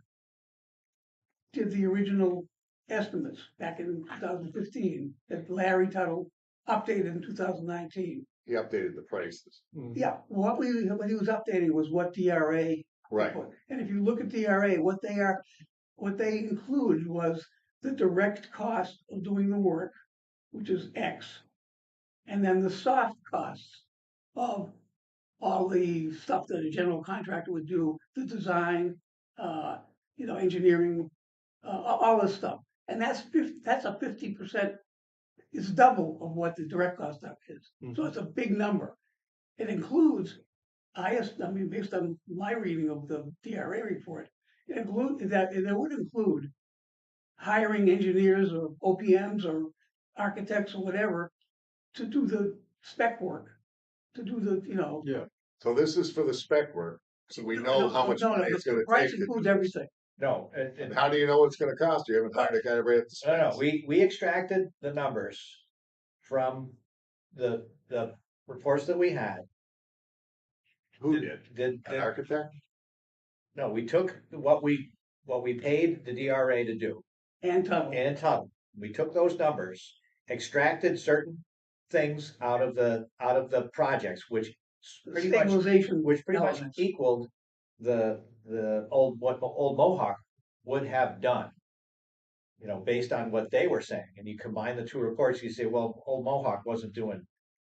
did the original estimates back in 2015, that Larry Tuttle updated in 2019. He updated the prices. Yeah, what he was updating was what DRA Right. put. And if you look at DRA, what they included was the direct cost of doing the work, which is X, and then the soft costs of all the stuff that a general contractor would do, the design, engineering, all this stuff. And that's a 50%. It's double of what the direct cost stuff is. So it's a big number. It includes, based on my reading of the DRA report, it would include hiring engineers or OPMs or architects or whatever to do the spec work, to do the, Yeah. So this is for the spec work, so we know how much money it's gonna the price take. includes everything. No, And how do you know what it's gonna cost? You haven't hired a guy right at the no, specs. we extracted the numbers from the reports that we had. Who did? Did, An architect? no, we took what we paid the DRA to do And Tuttle. and Tuttle. We took those numbers, extracted certain things out of the projects, which pretty much Stabilization which pretty much elements. equaled the old what the old Mohawk would have done. You know, based on what they were saying, and you combine the two reports, you say, well, old Mohawk wasn't doing,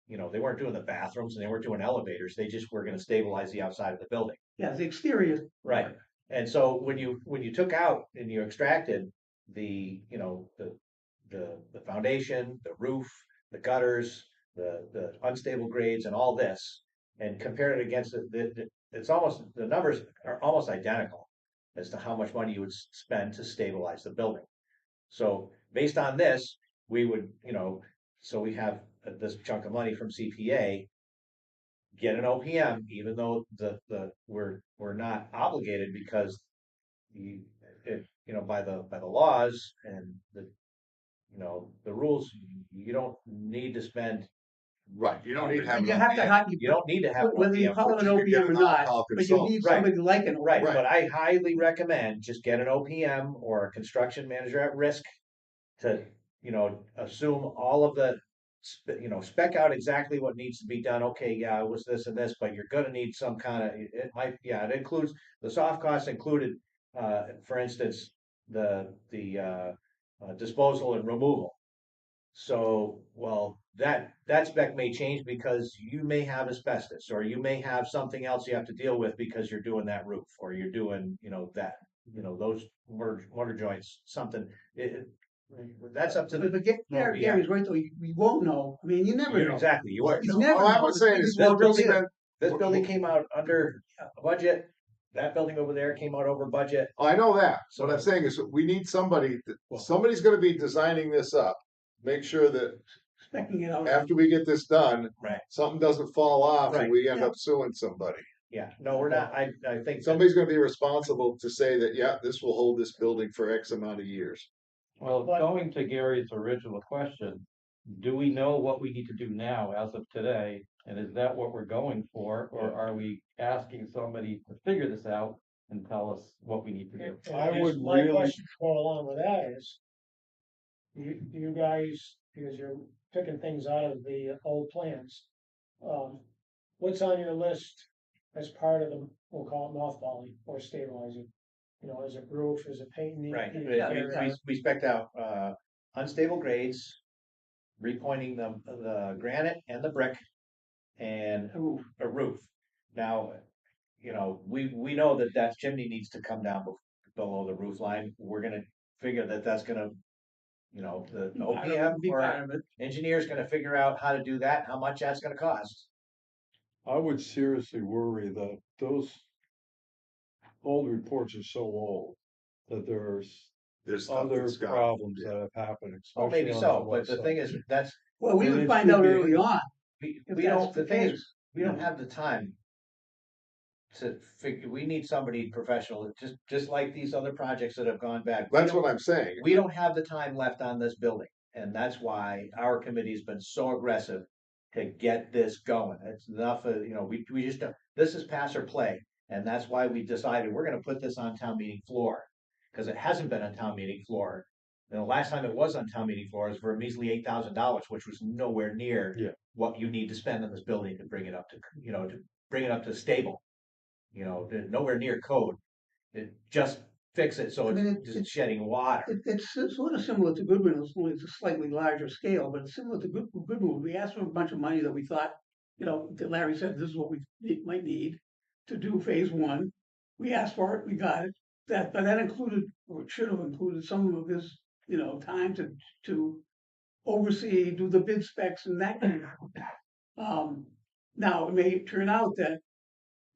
you know, they weren't doing the bathrooms and they weren't doing elevators. They just were going to stabilize the outside of the building. Yeah, the exterior. Right. And so when you took out and you extracted the, you know, the foundation, the roof, the gutters, the unstable grades and all this, and compared it against it's almost, the numbers are almost identical as to how much money you would spend to stabilize the building. So based on this, we would, you know, so we have this chunk of money from CPA, get an OPM, even though we're not obligated because you, you know, by the laws and the rules, you don't need to spend, Right, you don't need to have You an have to OPM. have, you don't need to have an whether you OPM. call it an You could get OPM or an not, on-call but you consultant. need Right. somebody like an Right, OPM. but I highly recommend just get an OPM or a construction manager at risk to, you know, assume all of the, you know, spec out exactly what needs to be done. Okay, yeah, it was this and this, but you're gonna need some kind of, it might, yeah, it includes, the soft costs included, for instance, the disposal and removal. So, well, that spec may change because you may have asbestos, or you may have something else you have to deal with because you're doing that roof, or you're doing, you know, that, you know, those mortar joints, something. That's up to But the. Gary's right though, we won't know. I mean, you never know. Exactly, you are. You No, never All I'm know. saying is, This we're building, spend- this building came out under budget. That building over there came out over budget. I know that. So- What I'm saying is, we need somebody, somebody's gonna be designing this up. Make sure that Specking it out. after we get this done, Right. something doesn't fall off Right. and we end Yeah. up suing somebody. Yeah, no, we're not. I think that- Somebody's gonna be responsible to say that, yeah, this will hold this building for X amount of years. Well, going to Gary's original question, do we know what we need to do now as of today? And is that what we're going for, or are we asking somebody to figure this out and tell us what we need to do? And I guess would my really- question to go along with that is, you guys, because you're picking things out of the old plans, what's on your list as part of the, we'll call it mothballing or stabilizing? You know, is it roof, is it painting? Right, Yeah. we spec'd out, unstable grades, repointing the granite and the brick, and A roof. a roof. Now, you know, we know that chimney needs to come down below the roof line. We're gonna figure that's gonna, you know, the OPM Be or part of it. engineer's gonna figure out how to do that, and how much that's gonna cost. I would seriously worry that those old reports are so old that there's There's stuff other that's got. problems that have happened. Well, maybe especially on so, the but west the side. thing is, that's, Well, we And would it find should out be- early on we if don't, that's the the thing is, case. we don't have the time to figure, we need somebody professional, just like these other projects that have gone bad. That's what I'm saying. We don't have the time left on this building, and that's why our committee's been so aggressive to get this going. It's enough of, you know, we just don't, this is pass or play, and that's why we decided we're gonna put this on town meeting floor. Cause it hasn't been on town meeting floor. And the last time it was on town meeting floor was for a measly $8,000, which was nowhere near Yeah. what you need to spend on this building to bring it up to, you know, to bring it up to stable. You know, nowhere near code. It just fix it so I mean, it's just shedding water. It's sort of similar to Goodwin, only it's a slightly larger scale, but it's similar to Goodwin. We asked for a bunch of money that we thought, you know, that Larry said this is what we might need to do phase one. We asked for it, we got it. But that included, or it should have included some of his, you know, time to oversee, do the bid specs and that kind of. Now, it may turn out that,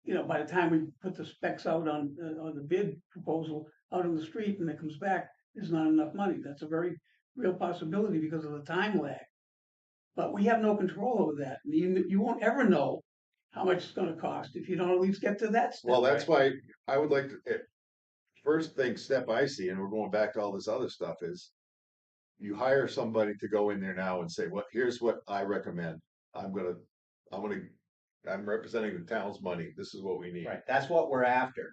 you know, by the time we put the specs out on the bid proposal out on the street and it comes back, there's not enough money. That's a very real possibility because of the time lag. But we have no control over that. You won't ever know how much it's gonna cost if you don't at least get to that step. Well, that's why I would like to, first thing step I see, and we're going back to all this other stuff, is you hire somebody to go in there now and say, here's what I recommend. I'm gonna, I'm gonna, I'm representing the town's money. This is what we need. Right, that's what we're after.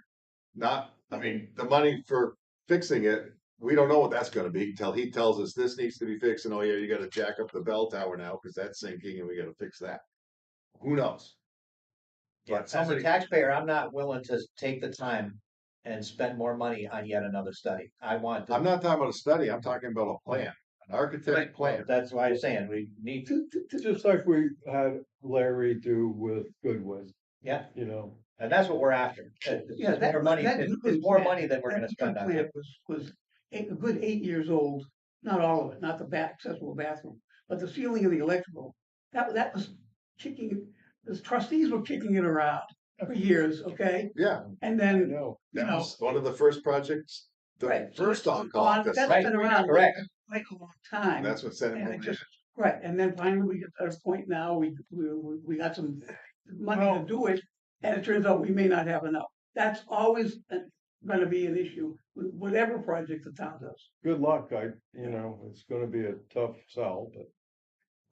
Not, I mean, the money for fixing it, we don't know what that's gonna be until he tells us this needs to be fixed, and oh yeah, you gotta jack up the bell tower now, because that's sinking, and we gotta fix that. Who knows? But As a somebody, taxpayer, I'm not willing to take the time and spend more money on yet another study. I want to. I'm not talking about a study, I'm talking about a plan, an architect's Right, well, plan. that's why I'm saying we need to, Just like we had Larry do with Goodwin, yeah, you know. and that's what we're after. Yeah, It's more money, it's more money than we're that gonna spend on plan it. was a good 8 years old, not all of it, not the accessible bathroom, but the ceiling and the electrical. That was kicking, the trustees were kicking it around for years, okay? Yeah, And I then, know. you that know, was one of the first projects, the right. so first it's on call. gone, That's That's right, been around correct. quite a long time. That's what sent him And over it the just, right, and then finally we get to a point now, we got some money to do it, and it turns out we may not have enough. That's always gonna be an issue with whatever project the town does. Good luck. It's gonna be a tough sell, but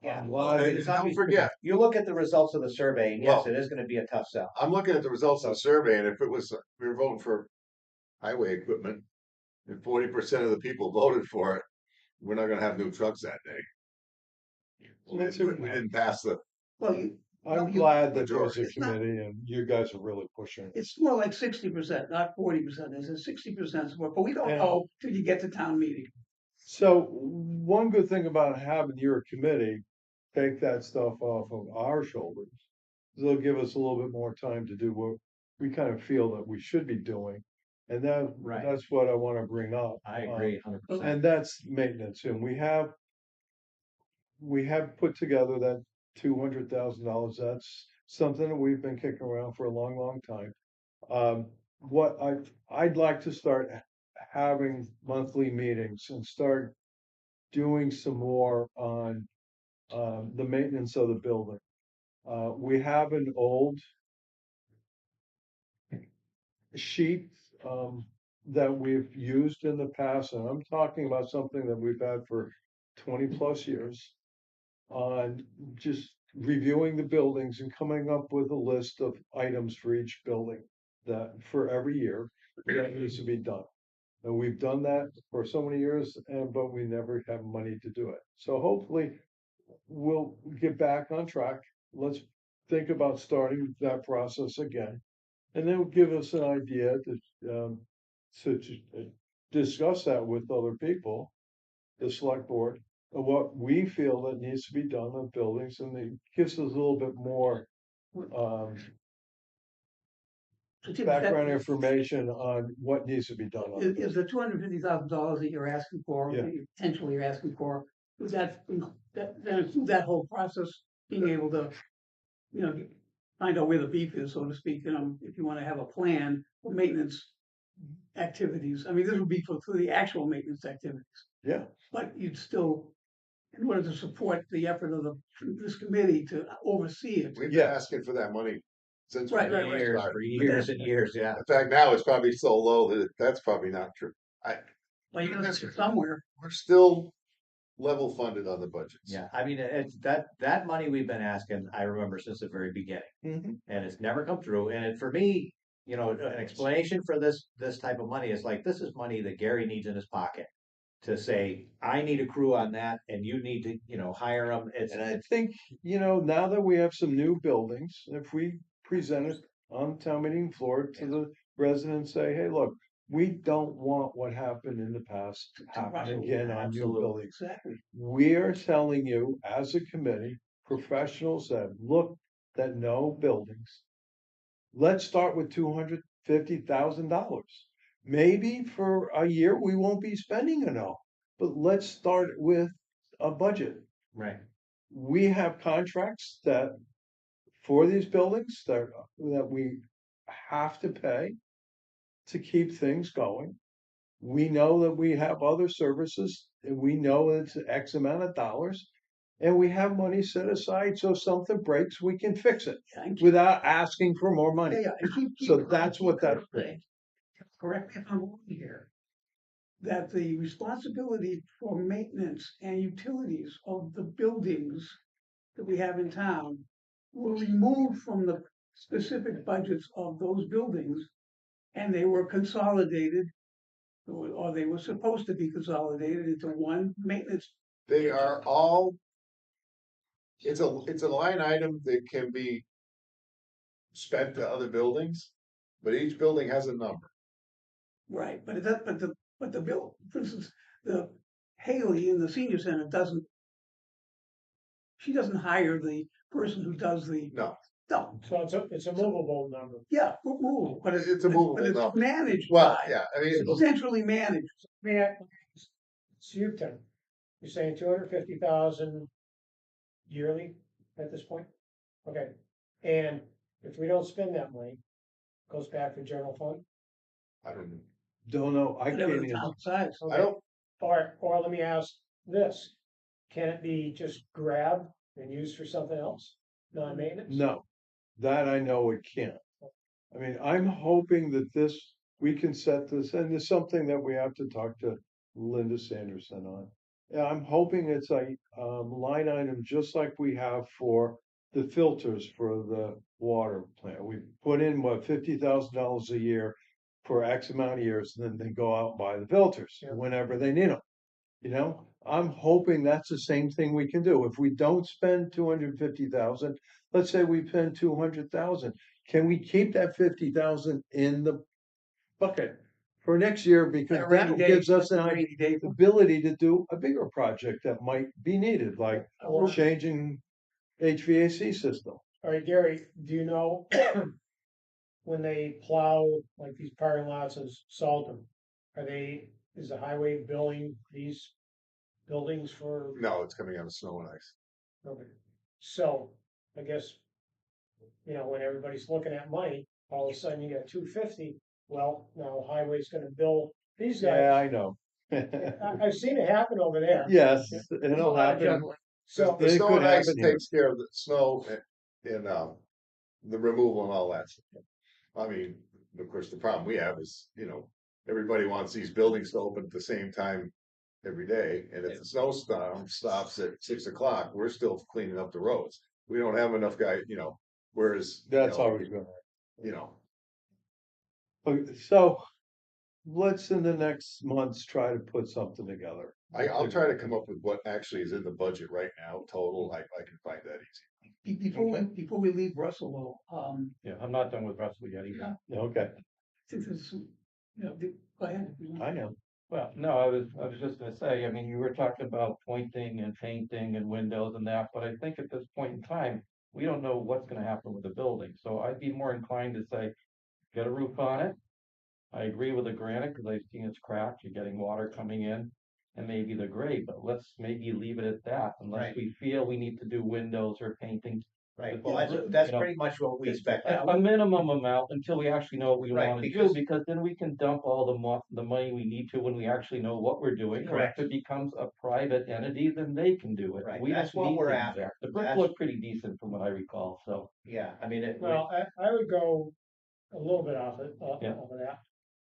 Yeah, I'm well, glad And it's don't obvious- forget, You look at the results of the survey, and yes, Well- it is gonna be a tough sell. I'm looking at the results of the survey, and if it was, we were voting for highway equipment, and 40% of the people voted for it, we're not gonna have new trucks that day. Let's We didn't pass the, Well, I'm you- glad that there's a It's not- committee and you guys are really pushing it. it's more like 60%, not 40%, it's 60% support, but we don't Yeah. know till you get to town meeting. So one good thing about having your committee take that stuff off of our shoulders, is they'll give us a little bit more time to do what we kind of feel that we should be doing. And Right. that's what I want to bring up. I agree 100%. And that's maintenance, and we have put together that $200,000. That's something that we've been kicking around for a long, long time. What I'd like to start having monthly meetings and start doing some more on the maintenance of the building. We have an old sheet that we've used in the past, and I'm talking about something that we've had for 20+ years on just reviewing the buildings and coming up with a list of items for each building that for every year that needs to be done. And we've done that for so many years, but we never have money to do it. So hopefully we'll get back on track. Let's think about starting that process again. And then it'll give us an idea to discuss that with other people, the select board, of what we feel that needs to be done on buildings, and it gives us a little bit more So Tim, background information on what needs to be done. On the Is the $250,000 that you're asking for, Yeah. that you potentially you're asking for, would that then include that whole process, being able to, find out where the beef is, so to speak, if you wanna have a plan for maintenance activities, I mean, this would be for the actual maintenance activities, Yeah, but you'd still, in order to support the effort of this committee to oversee it. we've been Yeah. asking for that money since. Right, we right, right. Years, started. for years and years, yeah. In fact, now it's probably so low that that's probably not true. Well, you gotta start somewhere. We're still level funded on the budgets. Yeah, I mean, it's that money we've been asking, I remember since the very beginning, Mhm. and it's never come through. And for me, an explanation for this type of money is like, this is money that Gary needs in his pocket to say, I need a crew on that, and you need to, hire them. And I think, now that we have some new buildings, if we present it on town meeting floor to the residents, say, hey, look, we don't want what happened in the past to happen again on new Absolutely. buildings. Exactly. We are telling you as a committee, professionals that look, that know buildings. Let's start with $250,000. Maybe for a year, we won't be spending enough, but let's start with a budget. Right. We have contracts that for these buildings that we have to pay to keep things going. We know that we have other services and we know it's X amount of dollars. And we have money set aside, so if something breaks, we can fix it Yeah, and without asking for more money. and So that's what that- correct me if I'm wrong here, that the responsibility for maintenance and utilities of the buildings that we have in town were removed from the specific budgets of those buildings, and they were consolidated, or they were supposed to be consolidated into one maintenance. They are all, it's a line item that can be spent to other buildings, but each building has a number. Right, but it does, but the bill, for instance, the Haley in the senior center doesn't, she doesn't hire the person who does the, No, no, So it's a movable number. yeah, movable, but it's a movable but it's number. managed Well, by, yeah, I mean, it's centrally managed. May I, it's you, Tim, you're saying 250,000 yearly at this point? Okay, and if we don't spend that money, it goes back to general fund? I don't know. Don't know, I Whatever can't the even, town decides. I don't, Or let me ask this, can it be just grabbed and used for something else, non-maintenance? no, that I know it can't. I mean, I'm hoping that we can set this, and it's something that we have to talk to Linda Sanderson on. Yeah, I'm hoping it's a, line item, just like we have for the filters for the water plant. We put in, what, $50,000 a year for X amount of years, and then they go out and buy the filters Yeah. whenever they need them. You know, I'm hoping that's the same thing we can do. If we don't spend 250,000, let's say we spend 200,000, can we keep that 50,000 in the bucket for next year? Because A rainy that day, gives us an rainy day. ability to do a bigger project that might be needed, like Or- changing HVAC system. All right, Gary, do you know when they plow like these parking lots and salt them, is the highway billing these buildings for? no, it's coming out of snow and ice. Okay. So, I guess, when everybody's looking at money, all of a sudden you got 250, well, now highway's gonna bill these Yeah, guys. I know. I've seen it happen over there. Yes, There's a it'll lot of happen. juggling. So, The It snow could and ice happen here. takes care of the snow and, the removal and all that stuff. I mean, of course, the problem we have is, everybody wants these buildings to open at the same time every day, and if the snowstorm stops at 6 o'clock, we're still cleaning up the roads. We don't have enough guys, whereas. That's always gonna. You know, Okay, so let's in the next months try to put something together. I'll try to come up with what actually is in the budget right now, total, I can find that easy. Before we leave Russell, Yeah, I'm not done with Russell yet either. Okay, since there's some, go ahead. if you want. I am. Well, no, I was just gonna say, I mean, you were talking about pointing and painting and windows and that, but I think at this point in time, we don't know what's gonna happen with the building, so I'd be more inclined to say, get a roof on it. I agree with the granite, cause I've seen it's cracked, you're getting water coming in, and maybe the grade, but let's maybe leave it at that, unless Right. we feel we need to do windows or painting. Right, well, Yeah, that's you know, pretty much what we expect. A minimum amount until we actually know what we Right, wanna do, because- because then we can dump all the money we need to when we actually know what we're doing. Or Correct. if it becomes a private entity, then they can do it. Right, We that's don't what need we're to do after. that. The brick That's- looked pretty decent from what I recall, so. Yeah, I mean, well, I would go a little bit off Yeah. of that.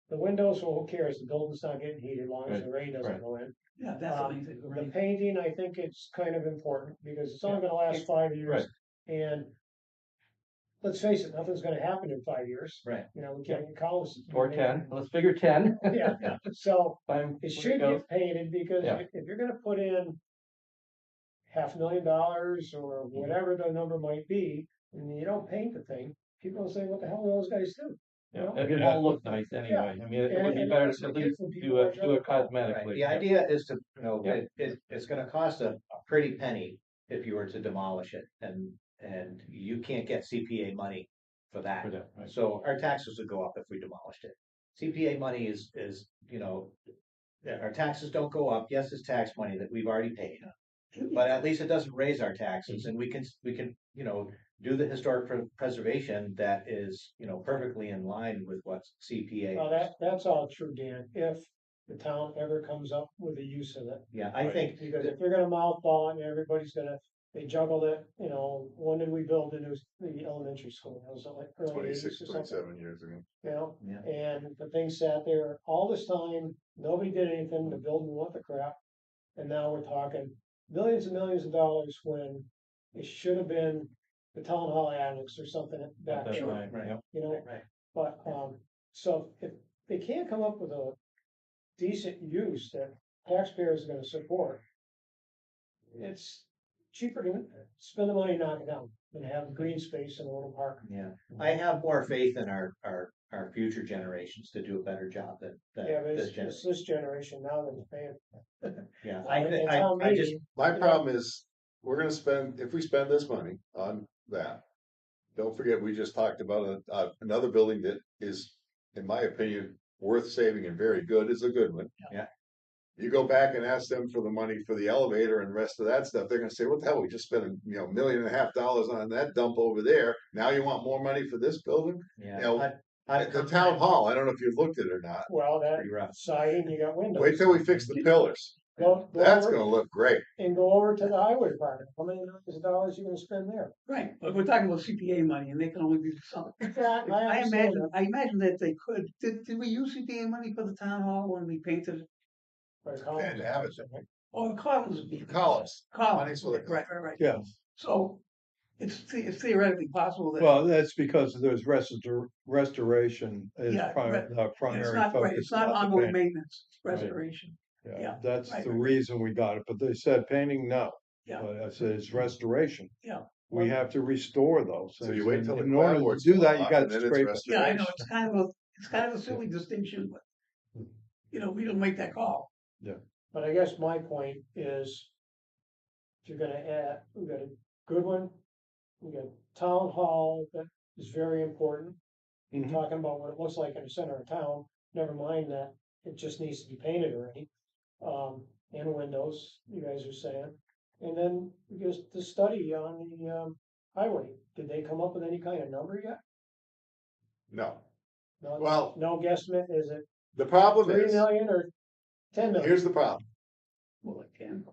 The windows, well, who cares? The building's not getting heated as long as Right, the rain doesn't right. go in. Yeah, that's the main thing. The painting, I think it's kind of important because it's only gonna last 5 years. Right. And let's face it, nothing's gonna happen in 5 years. Right. We can't call this. Or 10, let's figure 10. Yeah, so Time it when should goes. get painted because Yeah. if you're gonna put in $500,000 or whatever the number might be, and you don't paint the thing, people will say, what the hell do those guys do? Yeah, it won't look nice anyway. I mean, it would be And better it's to at gonna least give do it people more cosmetically. Right, the Yeah. idea is to, Yeah. it's gonna cost a pretty penny if you were to demolish it, and you can't get CPA money for that. For that, right. So our taxes would go up if we demolished it. CPA money is, our taxes don't go up, yes, it's tax money that we've already paid. But at least it doesn't raise our taxes, and we can, do the historic preservation that is, perfectly in line with what CPA. Well, that's all true, Dan, if the town ever comes up with a use of it. Yeah, I think, Because if you're gonna mothball it, everybody's gonna they juggled it, you know, when did we build the elementary school? Was it like early 80s 26, or something? 27 years ago. You know, Yeah. and the thing sat there all this time, nobody did anything, the building went to crap. And now we're talking millions and millions of dollars when it should have been the town hall annex or something back That's there, right, Right. yep. you know? Right. But, so if they can't come up with a decent use that taxpayers are gonna support, it's cheaper to spend the money knocking down than have green space in a little park. Yeah, I have more faith in our future generations to do a better job than Yeah, but this it's generation. this generation now that's paying. Yeah, And town I just, meeting, My you know, problem is, we're gonna spend, if we spend this money on that, don't forget, we just talked about another building that is, in my opinion, worth saving and very good, is a good one. Yeah. You go back and ask them for the money for the elevator and the rest of that stuff, they're gonna say, what the hell, we just spent $1.5 million on that dump over there, now you want more money for this building? yeah. You know, I've At the come- town hall, I don't know if you've looked at it or not, well, that Pretty rough. siding, you got windows. wait till we fix the pillars, Go that's over gonna look great. and go over to the highway department. How many millions of dollars you gonna spend there? Right, but we're talking about CPA money and they can only do some. Yeah, I understand that. I imagine that they could, did we use CPA money for the town hall when we painted it? But They had to have it. Oh, the columns. Columns. Columns, Money's for the right, right. Yeah, So it's theoretically possible that. well, that's because there's restoration is Yeah, right. the It's primary not, right, focus. it's not not the ongoing painting. maintenance, it's restoration. Yeah, yeah, that's right, the right. reason we got it, but they said painting, no. Yeah. But I said it's restoration. Yeah. We have to restore those So things. you wait and till the in order to clapboards do fall that, you off, gotta and then it's scrape it. Yeah, I know, restoration. it's kind of a silly distinction, but, you know, we don't make that call. But I guess my point is, if you're gonna add, we got a good one, we got town hall that is very important. You're Mhm. talking about what it looks like in the center of town, never mind that it just needs to be painted already. And windows, you guys are saying. And then just the study on the, highway, did they come up with any kind of number yet? No, No, well, no guesstimate, is it the problem 3 is, million or 10 million? here's the problem. Well, it can.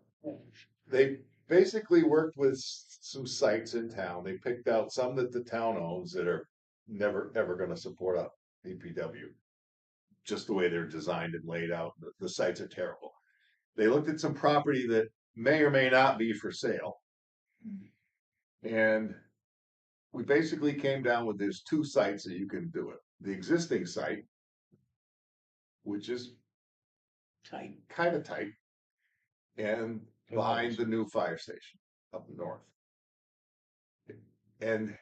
They basically worked with some sites in town. They picked out some that the town owns that are never, ever gonna support a DPW. Just the way they're designed and laid out, the sites are terrible. They looked at some property that may or may not be for sale. And we basically came down with there's two sites that you can do it. The existing site, which is Tight. kind of tight, and behind the new fire station up north. And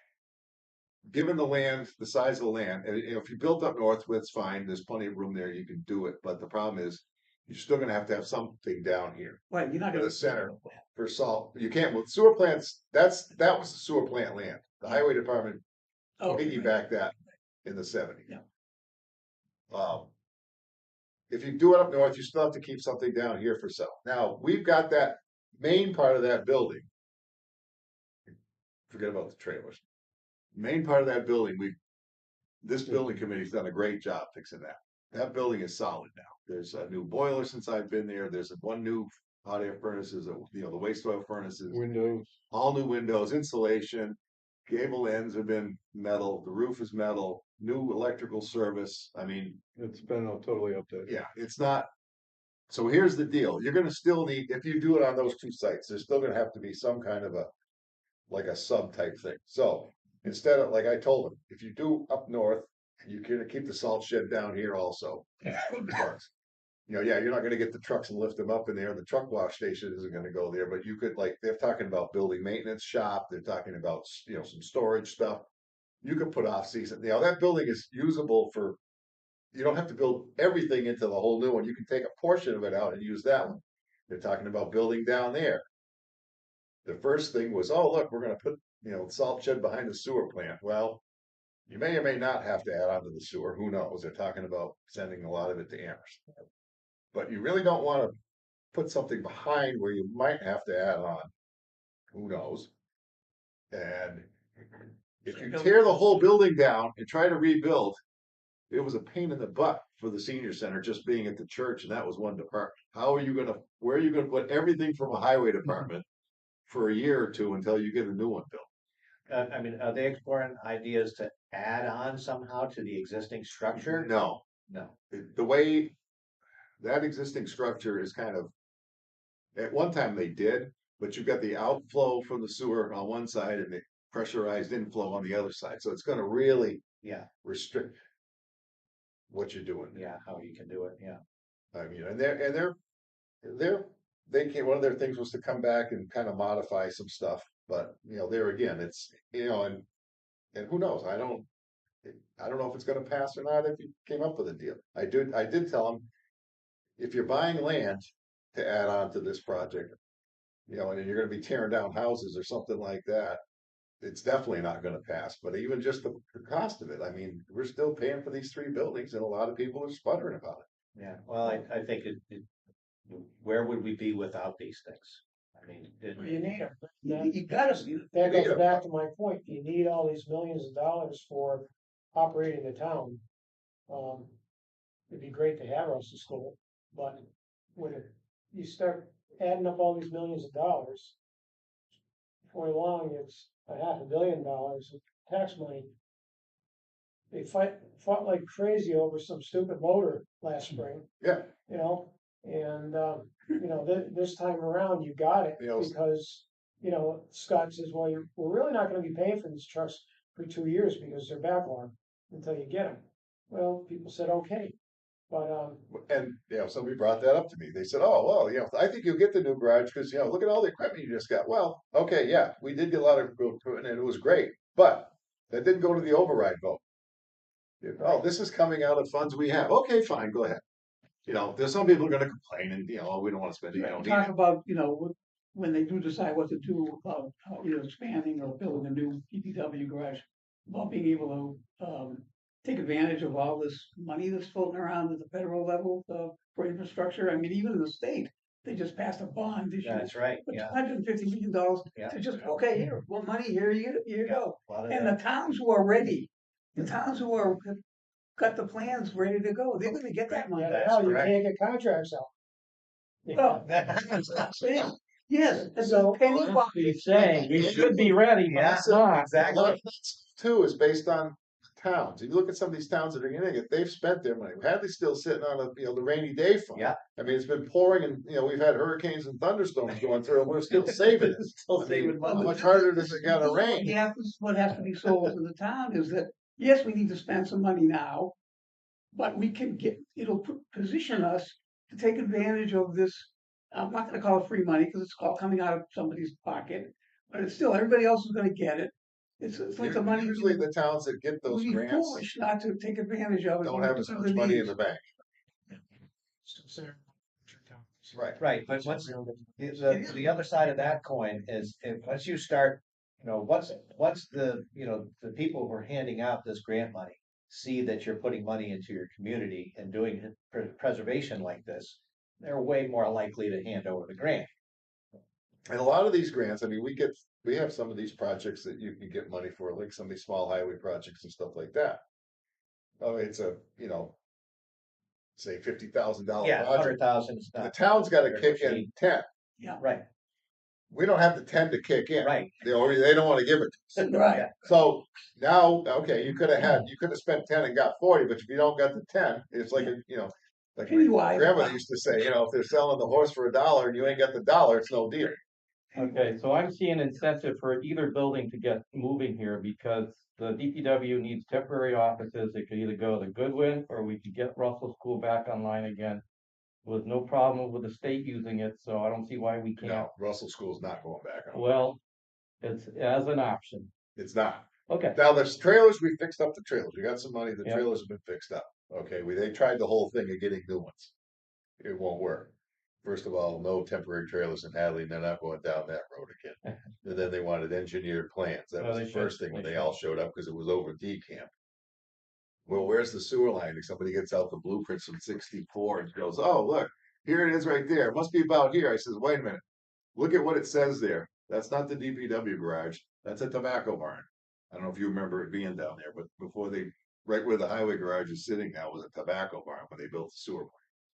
given the land, the size of the land, and if you built up north, it's fine. There's plenty of room there. You can do it. But the problem is, you're still going to have something down here Right, you're not in gonna. the center for salt. You can't with sewer plants. That was the sewer plant land. The highway department Oh, right. piggybacked that in the '70s. Yeah. If you do it up north, you still have to keep something down here for sale. Now we've got that main part of that building. Forget about the trailers. Main part of that building, this building committee's done a great job fixing that. That building is solid now. There's a new boiler since I've been there. There's one new hot air furnaces, the waste oil furnaces, Windows. all new windows, insulation, gable ends have been metal, the roof is metal, new electrical service. I mean, It's been totally updated. yeah, it's not. So here's the deal. You're gonna still need, if you do it on those two sites, there's still gonna have to be some kind of like a sub type thing. So instead of, like I told them, if you do up north, you can keep the salt shed down here also. You know, yeah, you're not gonna get the trucks and lift them up in there. The truck wash station isn't gonna go there, but you could, like, they're talking about building maintenance shop. They're talking about, some storage stuff. You could put off season, that building is usable for, you don't have to build everything into the whole new one. You can take a portion of it out and use that one. They're talking about building down there. The first thing was, oh, look, we're gonna put, salt shed behind the sewer plant. Well, you may or may not have to add on to the sewer. Who knows? They're talking about sending a lot of it to Amherst. But you really don't want to put something behind where you might have to add on. Who knows? And if you tear the whole building down and try to rebuild, it was a pain in the butt for the senior center just being at the church, and that was one department. Where are you gonna put everything from a highway department for a year or two until you get a new one built. I mean, are they exploring ideas to add on somehow to the existing structure? No, No. the way that existing structure is kind of, at one time they did, but you've got the outflow from the sewer on one side and the pressurized inflow on the other side. So it's gonna really Yeah, restrict what you're doing. yeah, how you can do it, yeah. I mean, they're, they came, one of their things was to come back and kind of modify some stuff, but there again, it's, and who knows, I don't know if it's gonna pass or not if you came up with a deal. I did tell them, if you're buying land to add on to this project, and you're gonna be tearing down houses or something like that, it's definitely not gonna pass, but even just the cost of it, I mean, we're still paying for these 3 buildings and a lot of people are sputtering about it. Yeah, well, I think where would we be without these things? I mean, You need them. You gotta see it. That need goes 'em. back to my point. You need all these millions of dollars for operating the town. It'd be great to have Russell School, but when you start adding up all these millions of dollars, before long, it's $500 million of tax money. They fought like crazy over some stupid motor last spring, Yeah, and, this time around, you got it, You know, because, Scott says, well, we're really not gonna be paying for these trucks for 2 years because they're backlogged until you get them. Well, people said, okay, but, and somebody brought that up to me. They said, "Oh, well, I think you'll get the new garage because look at all the equipment you just got." Well, okay, yeah, we did get a lot of equipment and it was great, but that didn't go to the override vote. Oh, this is coming out of funds we have. Okay, fine, go ahead. There's some people are going to complain and oh, we don't want to spend it. You don't need Talk it. about, when they do decide what to do about, either expanding or building a new DPW garage, about being able to, take advantage of all this money that's floating around at the federal level, for infrastructure. I mean, even in the state, they just passed a bond this year. that's right, For yeah, $250 million Yeah. to just, okay, here, well, money, here you go. a lot of And that. the towns who are ready, the towns who have got the plans ready to go, they're gonna get that money. That's hell, you correct. can't get contracts out. Well, yeah, yes, it's a So, penny box. He's saying we should be ready, but Yeah, it's not. exactly. Too is based on towns. If you look at some of these towns that are getting it, they've spent their money. Hadley's still sitting on the rainy day fund. Yeah. I mean, it's been pouring and we've had hurricanes and thunderstorms going through and we're still saving it. Still I mean, saving how money. much harder does it gotta rain? What has to be sold to the town is that, yes, we need to spend some money now, but it'll position us to take advantage of this. I'm not gonna call it free money, because it's all coming out of somebody's pocket, but it's still, everybody else is gonna get it. It's like the money. Usually the towns that get those We'd be grants foolish not to take advantage of it. don't when have it as much really money in needs. the bank. Right. Right, but the other side of that coin is, once you start, what's the people who are handing out this grant money see that you're putting money into your community and doing preservation like this, they're way more likely to hand over the grant. And a lot of these grants, I mean, we have some of these projects that you can get money for, like some of these small highway projects and stuff like that. Oh, it's a, say $50,000 Yeah, project. 100,000 is The not, town's gotta Very kick in cheap. 10. right, We don't have the 10 to kick in. right. They don't wanna give it to us. Right, So now, okay, you could have spent 10 and got 40, but if you don't got the 10, it's like like Penny my wise. grandmother used to say, if they're selling the horse for $1 and you ain't got the dollar, it's no deal. Okay, so I'm seeing incentive for either building to get moving here because the DPW needs temporary offices. It could either go to Goodwin or we could get Russell School back online again. With no problem with the state using it, so I don't see why we can't. No, Russell School's not going back on. Well, it's as an option. It's not. Okay, Now, there's trailers, we fixed up the trailers. We got some money, the Yeah. trailers have been fixed up. Okay, they tried the whole thing of getting new ones. It won't work. First of all, no temporary trailers in Hadley, and they're not going down that road again. And then they wanted engineered plans. That Well, was they the first should. thing when They they all should. showed up because it was over decamp. Well, where's the sewer line? And somebody gets out the blueprints from 64 and goes, "Oh, look, here it is right there. It must be about here." I says, "Wait a minute. Look at what it says there. That's not the DPW garage. That's a tobacco barn." I don't know if you remember it being down there, but right where the highway garage is sitting now was a tobacco barn when they built the sewer plant.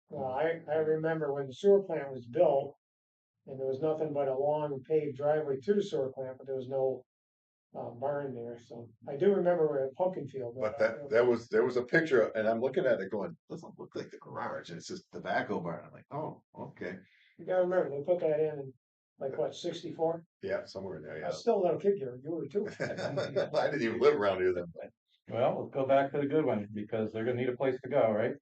well, I remember when the sewer plant was built, And there was nothing but a long paved driveway to the sewer plant, but there was no barn there, so I do remember where a pumpkin field. But there was a picture, and I'm looking at it going, doesn't look like the garage, it's just tobacco barn. I'm like, oh, okay, You gotta remember, they put that in like what, 64? yeah, somewhere in there, I yeah. was still a little kid here, you were too. I didn't even live around here then. Well, let's go back to the good one, because they're gonna need a place to go, right?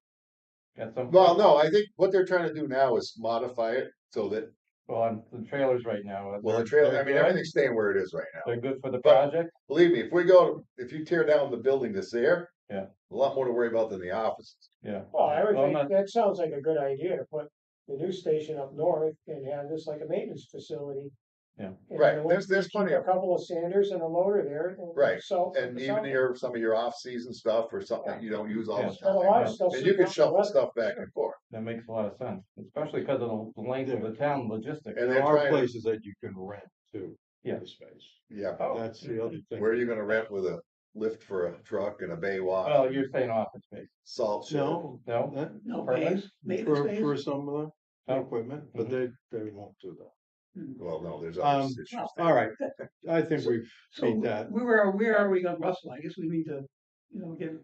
Got some. Well, no, I think what they're trying to do now is modify it so that, Well, on the trailers right now. well, the they're- trail, they're I mean, good. everything's staying where it is right now. They're good for the But- project. Believe me, if you tear down the building that's there. Yeah. A lot more to worry about than the offices. Yeah. Well, I would Well, think not- that sounds like a good idea to put the news station up north and have this like a maintenance facility. Yeah. And Right, then there's keep plenty a of, couple of Sanders and a loader there. And Right, sell and the even south. some of your off-season stuff or something that you don't use all Yeah. the But a lot of time. stuff. And you can shuffle stuff back and forth. That makes a lot of sense, especially because of the length of the town logistics. And There they're are trying to, places that you can rent too. Yeah. The space. yeah, Oh, That's the other thing. where are you gonna rent with a lift for a truck and a bay wash? well, you're saying office space. Salt shed? No, No? that, No, Apartment? maintenance for phase. some of the Oh. equipment, but they won't do that. Well, no, there's Um, other issues. there. All right, I think we've So beat that. where are we on Russell? I guess we need to, get a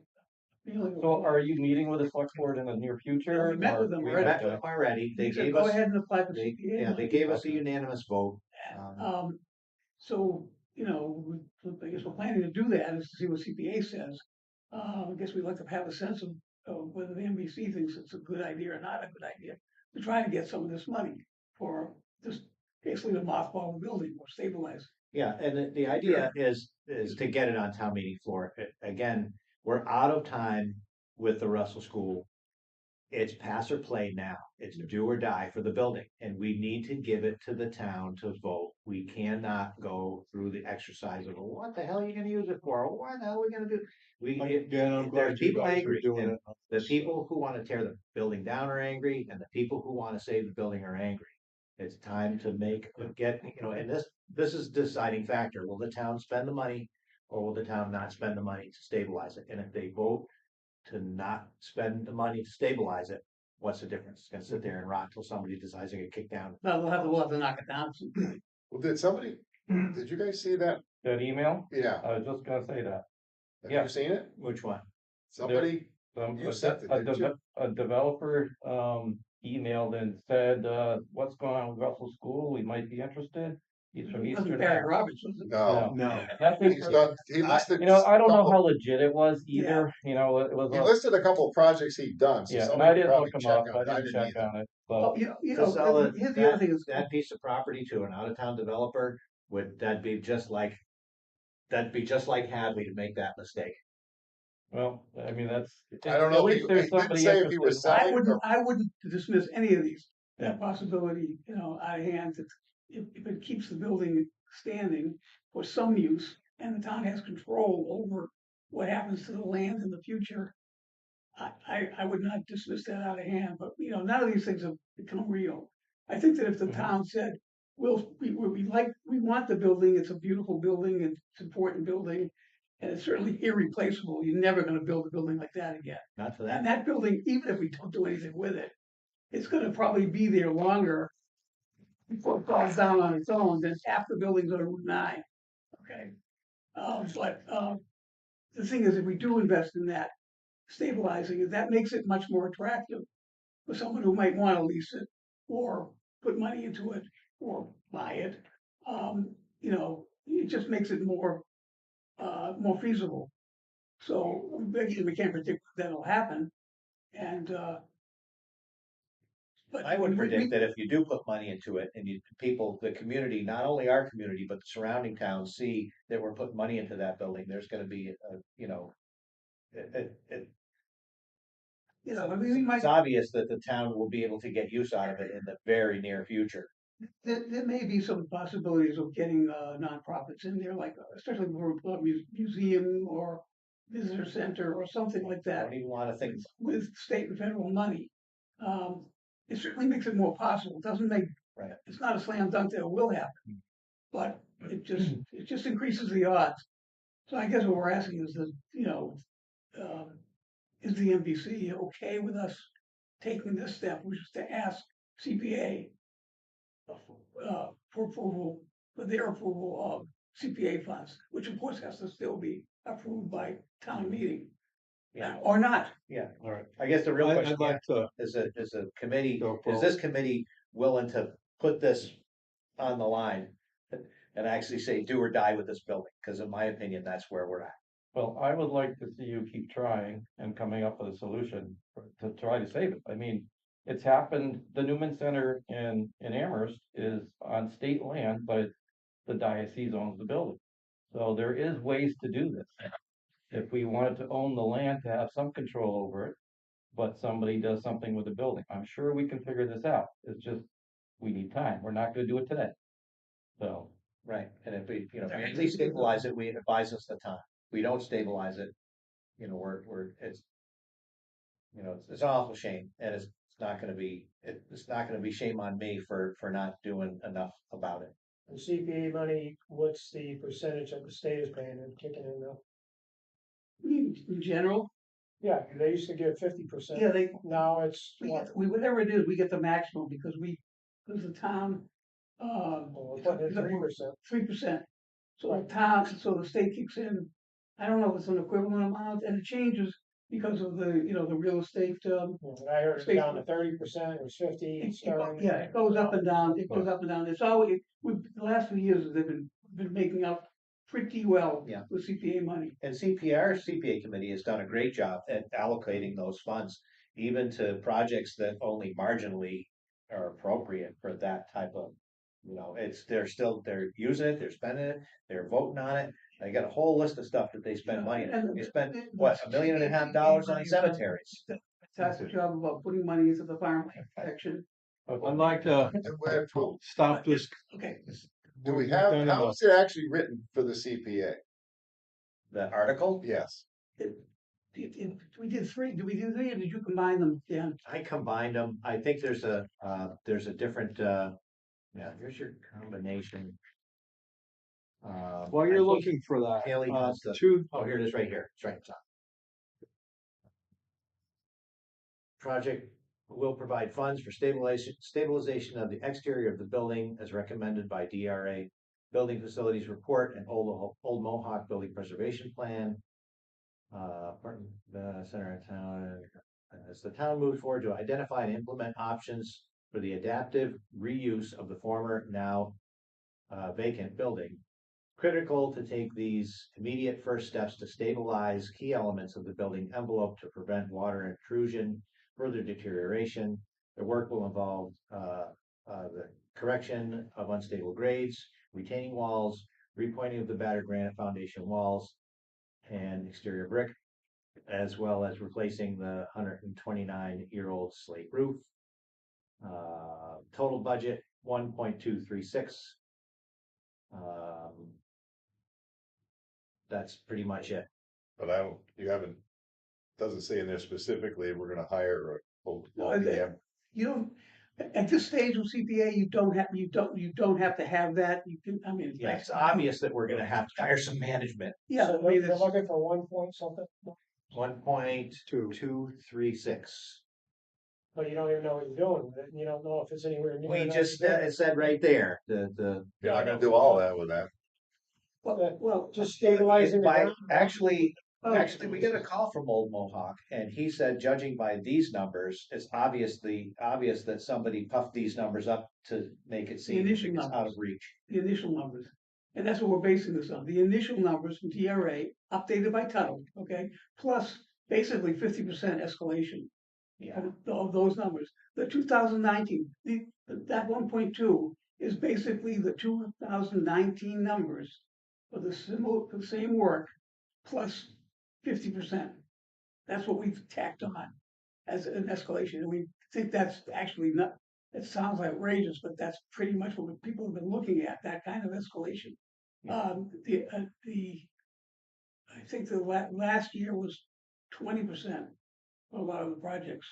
feeling. of- So are you meeting with the select board in the near future? We met or- with them We already. met with them already. They He said, gave go us, ahead and apply for they, CPA. yeah, they gave us a Okay. unanimous vote. Um, so, I guess we're planning to do that is to see what CPA says. I guess we'd like to have a sense of whether the NBC thinks it's a good idea or not a good idea to try to get some of this money for just basically to mothball the building or stabilize. Yeah, and the idea is to get it on town meeting floor. Again, we're out of time with the Russell School. It's pass or play now. It's do or die for the building, and we need to give it to the town to vote. We cannot go through the exercise of, well, what the hell are you gonna use it for? What the hell are we gonna do? Again, I'm glad There's you people guys are angry, doing and it. the people who wanna tear the building down are angry, and the people who wanna save the building are angry. It's time to and this is deciding factor. Will the town spend the money or will the town not spend the money to stabilize it? And if they vote to not spend the money to stabilize it, what's the difference? It's gonna sit there and rot till somebody decides to get kicked down. Now we'll have to knock it down. Well, did you guys see that? That email? Yeah, I was just gonna say that. have Yeah. you seen it? Which one? Somebody, You sent it, didn't you? A developer, emailed and said, what's going on with Russell School? We might be interested. He's from It wasn't Eastern. Barry Roberts, was it? no. No, Nothing, He's done, he listed. I don't know couple- how legit it was either, it was. He listed a couple of projects he'd done, so Yeah, and somebody I could didn't probably look him check up, on it. I didn't check either. on it, Well, but To sell it, here's the other thing is, that piece of property to an out-of-town developer, that'd be just like Hadley to make that mistake. well, I mean, that's. I don't know At if least he- there's he didn't somebody say if he interested was in selling watching. I wouldn't dismiss any of these, Yeah. that possibility, out of hand, that if it keeps the building standing for some use and the town has control over what happens to the land in the future, I would not dismiss that out of hand, but, none of these things have become real. I think that if the Mhm. town said, we want the building, it's a beautiful building, it's an important building, and it's certainly irreplaceable, you're never gonna build a building like that again. Not for that. And that building, even if we don't do anything with it, it's gonna probably be there longer before it falls down on its own than half the buildings on Route 9. Okay? The thing is, if we do invest in that, stabilizing it, that makes it much more attractive for someone who might wanna lease it or put money into it or buy it. It just makes it more feasible. So, again, we can't predict that'll happen, and, but. I would we- predict that if you do put money into it and the community, not only our community, but the surrounding towns see that we're putting money into that building, there's gonna be We might, it's obvious that the town will be able to get use out of it in the very near future. there may be some possibilities of getting, nonprofits in there, like, especially for a museum or visitor center or something like I that. don't even wanna think, With state and federal money. It certainly makes it more possible, it doesn't make, Right. it's not a slam dunk that it will happen. But it just increases the odds. So I guess what we're asking is that, is the NBC okay with us taking this step, which is to ask CPA for approval, for their approval of CPA funds, which of course has to still be approved by town meeting, Yeah, or not. yeah. All right. I guess the real question I'd like to is a committee, go is this forward. committee willing to put this on the line and actually say do or die with this building? Because in my opinion, that's where we're at. Well, I would like to see you keep trying and coming up with a solution to try to save it. I mean, it's happened, the Newman Center in Amherst is on state land, but the diocese owns the building. So there is ways to do this. If we wanted to own the land to have some control over it, but somebody does something with the building, I'm sure we can figure this out. It's just, we need time. We're not gonna do it today. So, Right, and if we, if we at least stabilize it, it buys us the time. We don't stabilize it, it's, it's an awful shame, and it's not gonna be, it's not gonna be shame on me for not doing enough about it. The CPA money, what's the percentage that the state is paying and kicking in now? In general, Yeah, they used to give 50%. yeah, Now it's what? whatever it is, we get the maximum because the town, Well, we're putting in 3%. 3%. So the town, so the state kicks in, I don't know if it's an equivalent amount, and it changes because of the real estate, I heard it's down to 30%, it was 50, it's starting. yeah, it goes up and down, it goes up and down. It's always, the last few years, they've been making up pretty well Yeah. with CPA money. And CPA committee has done a great job at allocating those funds, even to projects that only marginally are appropriate for that type of, they're using it, they're spending it, they're voting on it. They got a whole list of stuff that they spend money on. They spent, what, $1.5 million on cemeteries? Fantastic job about putting money into the farmland section. I'd like to And where- stop this. Okay, Do we We've have, done how enough. is it actually written for the CPA? The article? Yes. we did three, did we do three, or did you combine them, Dan? I combined them. I think there's a different, here's your combination. While I you're think looking for that, Haley has the, two, oh, here it is right here. It's right on top. Project will provide funds for stabilization of the exterior of the building as recommended by DRA, Building Facilities Report, and Old Mohawk Building Preservation Plan. The center of town, as the town moves forward to identify and implement options for the adaptive reuse of the former now vacant building. Critical to take these immediate first steps to stabilize key elements of the building envelope to prevent water intrusion, further deterioration. The work will involve the correction of unstable grades, retaining walls, repointing of the battered granite foundation walls, and exterior brick, as well as replacing the 129-year-old slate roof. Total budget 1.236. That's pretty much it. But doesn't say in there specifically, we're gonna hire a No, OPM. You don't, at this stage of CPA, you don't have to have that, you can, I mean. Yeah, it's obvious that we're gonna have to hire some management. Yeah, So I mean, they're looking for 1 point something, 1.236. but you don't even know what you're doing with it, and you don't know if it's anywhere near. We enough just, to do it. it said right there, the. You're not gonna do all that with that. Well, just stabilizing the ground. Actually, we get a call from Old Mohawk, and he said, judging by these numbers, it's obvious that somebody puffed these numbers up to make it seem initial it's out of numbers. reach. The initial numbers. And that's what we're basing this on, the initial numbers from DRA, updated by title, okay? Plus basically 50% escalation Yeah, of those numbers. The 2019, that 1.2 is basically the 2019 numbers for the same work plus 50%. That's what we've tacked on as an escalation. And we think that's actually not, it sounds outrageous, but that's pretty much what people have been looking at, that kind of escalation. I think the last year was 20% for a lot of the projects.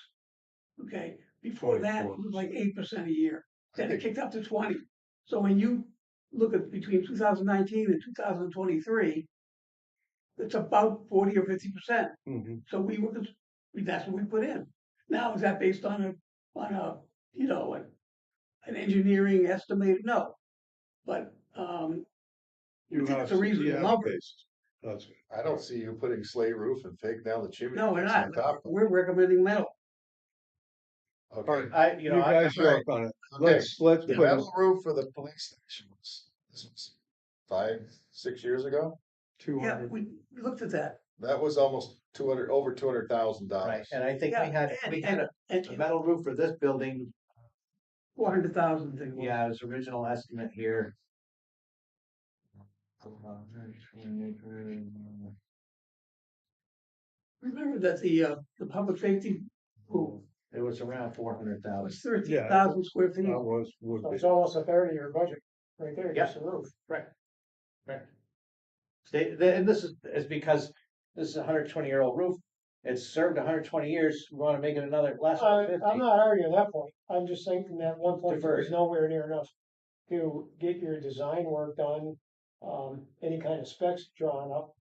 Okay, before that, it was like 8% a year. Then it kicked up to 20. So when you look at between 2019 and 2023, it's about 40 or 50%. Mhm. So that's what we put in. Now, is that based on a an engineering estimate, no. But, You I think have, it's a reasonable you have a number. basis. That's, I don't see you putting slate roof and take down the chimney. No, we're fix not. on top of it. We're recommending metal. Okay, You know, you guys alright, work on it. okay. Let's The put it, metal roof for the police station was, this was 5, 6 years ago. Yeah, 200. we looked at that. That was almost over $200,000. right, and I think Yeah, we had a and metal roof for this building. 400,000 thing. Yeah, his original estimate here. Remember that the public safety pool It was around 400,000. was 13,000 square feet. That was, would So be. it's almost a third of your budget, right there, Yeah. just the roof. Right. And this is because this is a 120-year-old roof. It's served 120 years. We want to make it another last I'm 50. not arguing that point, I'm just thinking that 1.2 Deferred. is nowhere near enough to get your design work done, any kind of specs drawn up.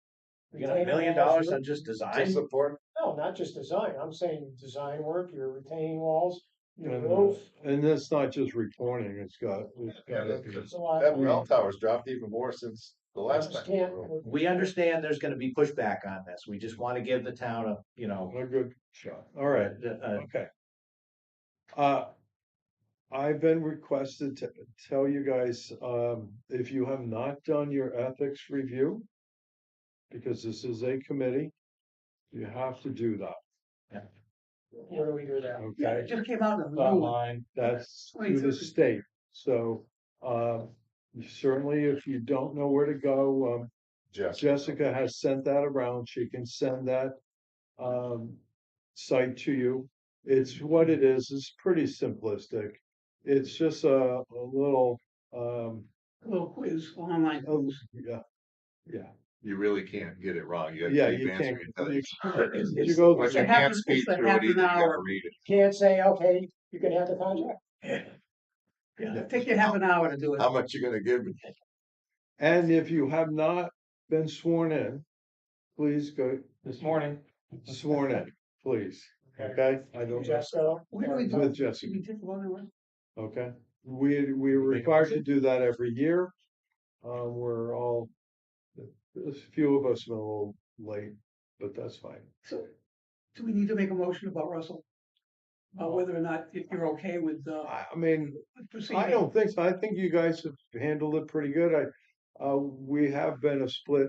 You got $1 million retaining walls, on just To design. support, No, not just design, I'm saying design work, your retaining walls, your And, roof. and it's not just reporting, it's got yeah, to be. It's a lot. that bell tower's dropped even more since the last Just time. can't. We understand there's going to be pushback on this. We just want to give the town a, you know, A good shot. All right, uh, okay. I've been requested to tell you guys, if you have not done your ethics review, because this is a committee, you have to do that, Where do we do that? Yeah, okay? it just came out of the new one. Online, That's through the 2030. state, so, certainly if you don't know where to go, Jessica has sent that around, she can send that, site to you. It's what it is, it's pretty simplistic. It's just a little, A little quiz, online quiz. yeah, You really can't get it wrong. You yeah, gotta keep you can't. answering until you. You go, But It's you a half can't an- speed it's a through half it an either, you gotta hour. read it. Can't say, okay, you can have the contract. Yeah, take you half an hour to do it. How much you gonna give me? and if you have not been sworn in, please go this morning, sworn in, please, okay? I don't know, Jessica. Where do we do with it? Jessica, Should we take one away? okay? We're required to do that every year. We're all, there's a few of us been a little late, but that's fine. So, do we need to make a motion about Russell? About whether or not you're okay with, I mean, proceeding? I don't think so. I think you guys have handled it pretty good. We have been a split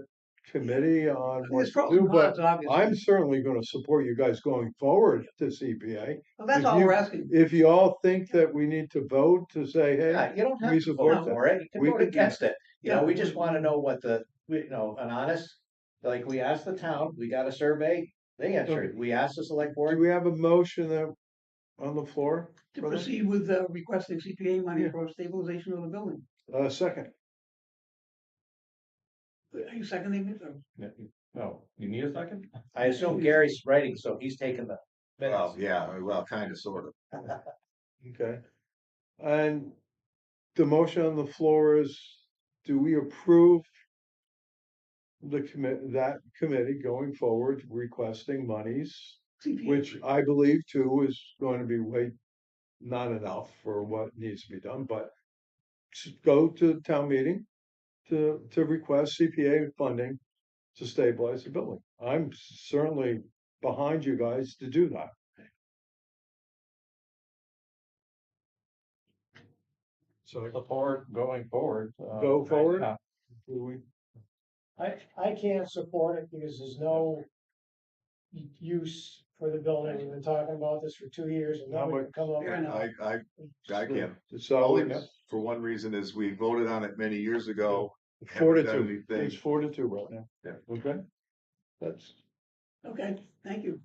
committee on what There's to pros do, and but cons, obviously. I'm certainly gonna support you guys going forward to CPA. Well, that's if all you- we're asking. If you all think that we need to vote to say, hey, yeah, you don't have we to support vote that. for it. You can We vote can do against it. You know, Yeah. we just want to know what you know, an honest, like we asked the town, we got a survey, they answered. We asked the select do board. we have a motion on the floor? To for that? proceed with requesting CPA money Yeah. for stabilization of the building. Second, Are you seconding it? Or? no, you need a second? I assume Gary's writing, so he's taking the Well, minutes. yeah, well, kinda, sorta. okay. And the motion on the floor is, do we approve that committee going forward requesting monies, CPA. which I believe too is going to be not enough for what needs to be done, but go to town meeting to request CPA funding to stabilize the building. I'm certainly behind you guys to do that. So Support going forward. go forward. yeah. Do we- I can't support it because there's no use for the building. We've been talking about this for 2 years and How nobody can come up with. Yeah, I can. So Only for one reason is we voted on it many years ago. four to haven't done two. anything. It's 4-2 right now. Yeah. Okay. That's, Okay, thank you.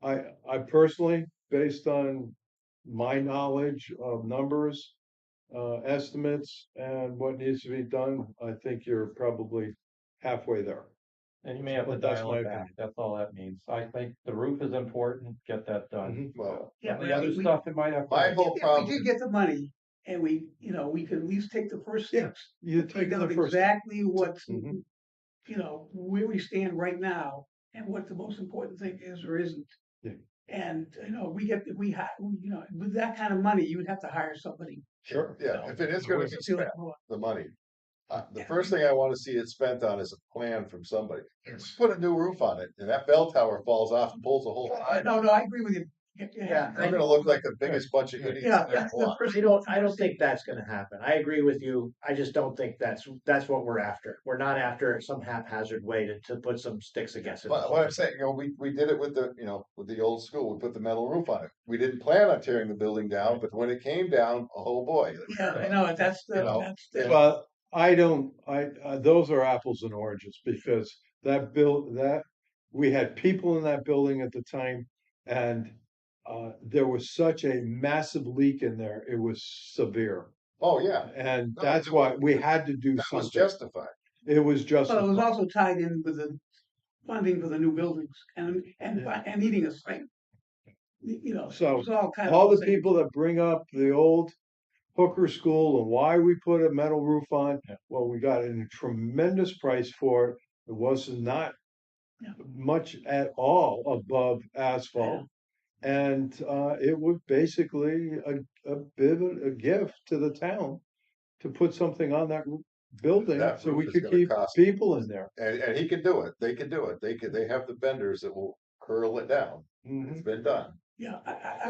I personally, based on my knowledge of numbers, estimates and what needs to be done, I think you're probably halfway there. And you may have to But that's dial my it back, that's all that means. I think the roof is important, get that done. Mhm. Well, Yeah, The other stuff it might have. to- my whole If we problem, did get the money and we could at least take the first Yeah, steps. You're Find taking the out first. exactly what's, Mhm. where we stand right now and what the most important thing is or isn't. Yeah. And, with that kind of money, you would have to hire somebody Sure. Yeah, if it is gonna be It's the spent, only- the money. The first thing I wanna see it spent on is a plan from somebody. Put a new roof on it, and that bell tower falls off and pulls the whole side. No, I agree with you. Yeah, We're gonna look like the biggest bunch of idiots Yeah, in yeah, that the block. first. I don't think that's gonna happen. I agree with you. I just don't think that's what we're after. We're not after some haphazard way to put some sticks against it. But what I'm saying, we did it with with the old school, we put the metal roof on it. We didn't plan on tearing the building down, but when it came down, oh boy. Yeah, I know, that's You know, the, But I don't, those are apples and oranges because we had people in that building at the time and there was such a massive leak in there. It was severe. Oh, yeah, And No, that's it why was- we had to do that was something. justified. It was but it was justified. also tied in with the funding for the new buildings and, Yeah. and needing a site. You know, So, it was all kind of. All the same. people that bring up the old Hooker School and why we put a metal roof on, well, we got a tremendous price for it. It was not Yeah. much at all above asphalt. And it was basically a bit of a gift to the town to put something on that building That so roof we is could gonna keep cost- people in there. And he can do it. They can do it. They have the benders that will curl it down. Mhm. It's been done. Yeah,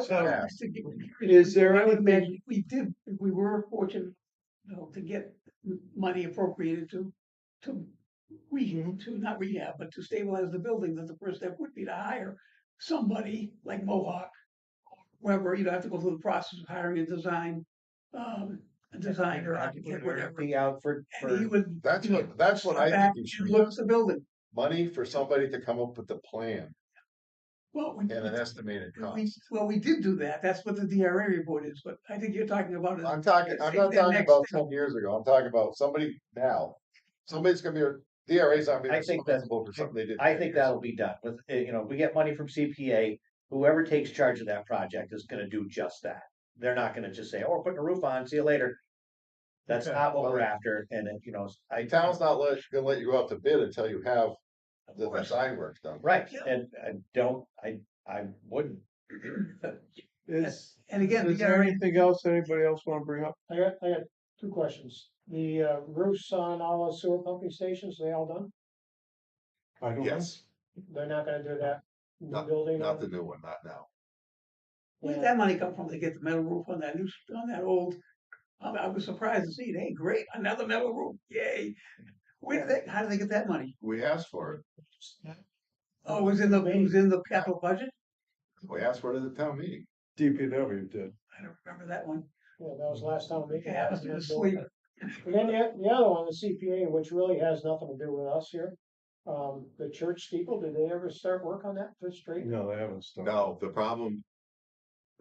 So, I was thinking, is there I would anything- imagine if we were fortunate, to get money appropriated to to not rehab, but to stabilize the building, that the first step would be to hire somebody like Mohawk, whoever, you don't have to go through the process of hiring a designer, architect, whatever. Be out for, And he would. That's you know, what I sit back think you should and look at the building. money for somebody to come up with the plan Well, and an estimated cost. we did do that. That's what the DRA report is, but I think you're talking about it. I'm not that talking next about step. 10 years ago. I'm talking about somebody now. Somebody's gonna be, DRA's not being I think that's- responsible for something they did. I 10 think years that'll be done with, we get money from CPA, whoever takes charge of that project is gonna do just that. They're not gonna just say, oh, we're putting a roof on, see you later. That's Okay, not what we're well, after, and The town's not gonna let you go out to bid until you have Of the course. design work done. right, Yeah. and I wouldn't. Is, And again, is there anything else anybody else want to bring up? I got two questions. The roofs on all the sewer pumping stations, they all done? I don't know. Yes, They're not gonna do that new Not- building? not the new one, not now. where did that money come from to get the metal roof on that on that old? I was surprised to see it. Hey, great, another metal roof, yay! How did they get that money? We asked for it. Oh, it was in the capital budget? We asked for it at the town meeting. DPW did. I don't remember that one. Yeah, that was last time we. Yeah, I must have been asleep. And then the other one, the CPA, which really has nothing to do with us here. The church steeple, did they ever start work on that to straighten? No, they haven't started. No, the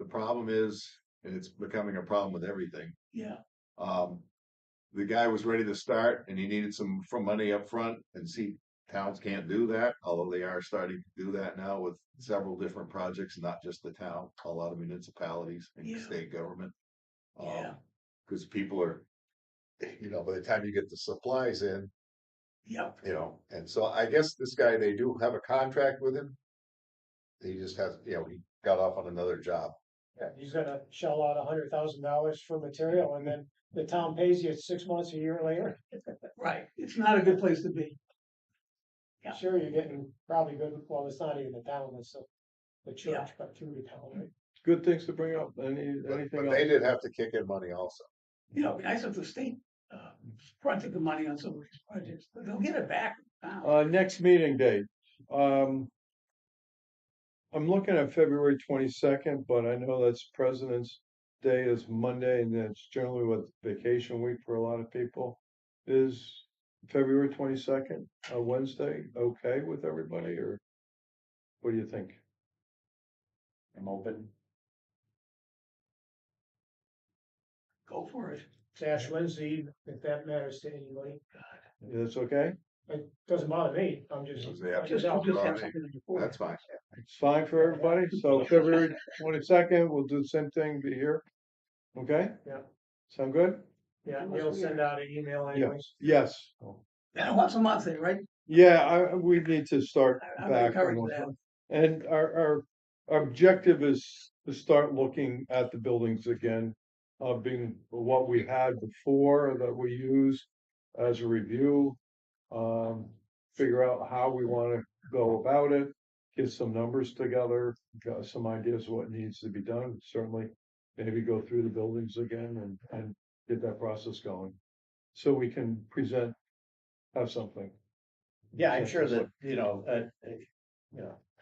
problem is, and it's becoming a problem with everything. Yeah, The guy was ready to start and he needed some money up front, and see, towns can't do that, although they are starting to do that now with several different projects, not just the town, a lot of municipalities and Yeah. state government. Yeah. Cause people are, by the time you get the supplies in, yep. and so I guess this guy, they do have a contract with him. He just has, he got off on another job. Yeah, he's gonna shell out $100,000 for material and then the town pays you 6 months, a year later. Right. It's not a good place to be. Yeah. Sure, you're getting probably good, well, it's not even the town, it's the church, Yeah. but through the town, right? Good things to bring up. But Anything they else? did have to kick in money also. It'd be nice if the state fronted the money on some of these projects, but they'll get it back. Next meeting date. I'm looking at February 22nd, but I know that's President's Day is Monday, and that's generally what vacation week for a lot of people. Is February 22nd, a Wednesday, okay with everybody, or what do you think? I'm open. Go for it. It's Ash Wednesday, if that matters to anybody. That's okay? It doesn't bother me, I'm just. Yeah. Just All have right. something in your folder. That's fine. It's fine for everybody, so February 22nd, we'll do the same thing, be here. Okay? Yeah. Sound good? Yeah, you'll send out an email Yeah. anyways. Yes. And once a month, then, right? Yeah, we need to start I'm back. encouraged on with that. those. And our objective is to start looking at the buildings again. being what we had before that we use as a review. Figure out how we wanna go about it, get some numbers together, got some ideas of what needs to be done, certainly. Maybe go through the buildings again and get that process going. So we can present, have something. Yeah, I'm present sure to that, you know,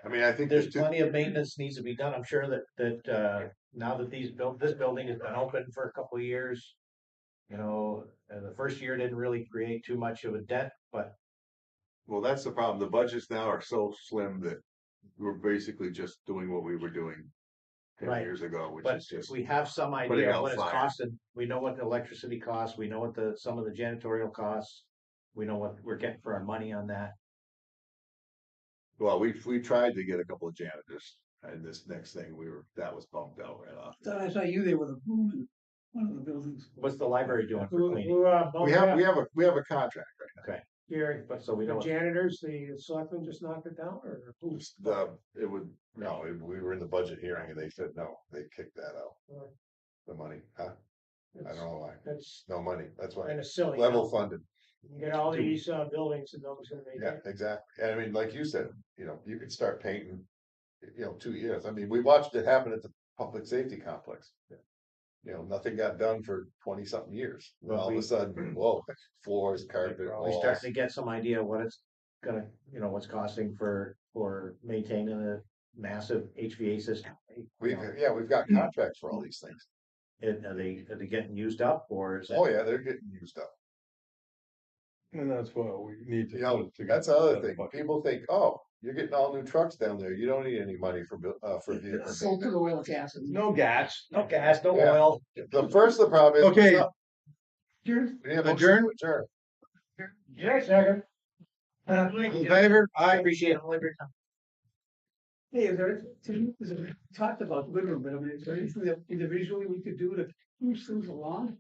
I mean, I think there's there's two, plenty of maintenance needs to be done. I'm sure that now that this building has been open for a couple of years, the first year didn't really create too much of a dent, but well, that's the problem. The budgets now are so slim that we're basically just doing what we were doing 10 Right. years ago, which but is just we have some putting idea of out what it's fire. costing. We know what the electricity costs. We know what some of the janitorial costs. We know what we're getting for our money on that. Well, we tried to get a couple of janitors, and this next thing that was bumped out right off. Thought I saw you there with a broom in one of the buildings. What's the library doing for Who, cleaning? who, We bumped have that? we have a contract Okay, Gary, but so we the know. janitors, the selectmen just knocked it down, or who? we were in the budget hearing and they said no, they kicked that out. Right. The money, huh? I don't know why. That's No money, that's why. kind of silly. Level funded. You get all these, buildings and nobody's gonna Yeah, maintain. exactly. And I mean, like you said, you could start painting, 2 years. I mean, we watched it happen at the public safety complex. Nothing got done for 20 something years. Well, All of a sudden, whoa, floors, carpet, We're walls. starting to get some idea what it's gonna, what's costing for maintaining a massive HVA system. We've got contracts for all these things. Are they getting used up, or is it? Oh yeah, they're getting used up. And that's what we need to. You know, put together. that's another thing. People think, oh, you're getting all new trucks down there. You don't need any money for vehicles. Sold to the oil gas. No gas. No gas, no Yeah. oil. The problem is. Okay. Adjourn. Yeah, second. In favor? I appreciate it. Hey, is there, talked about the good room, but I mean, is there anything that individually we could do to move things along?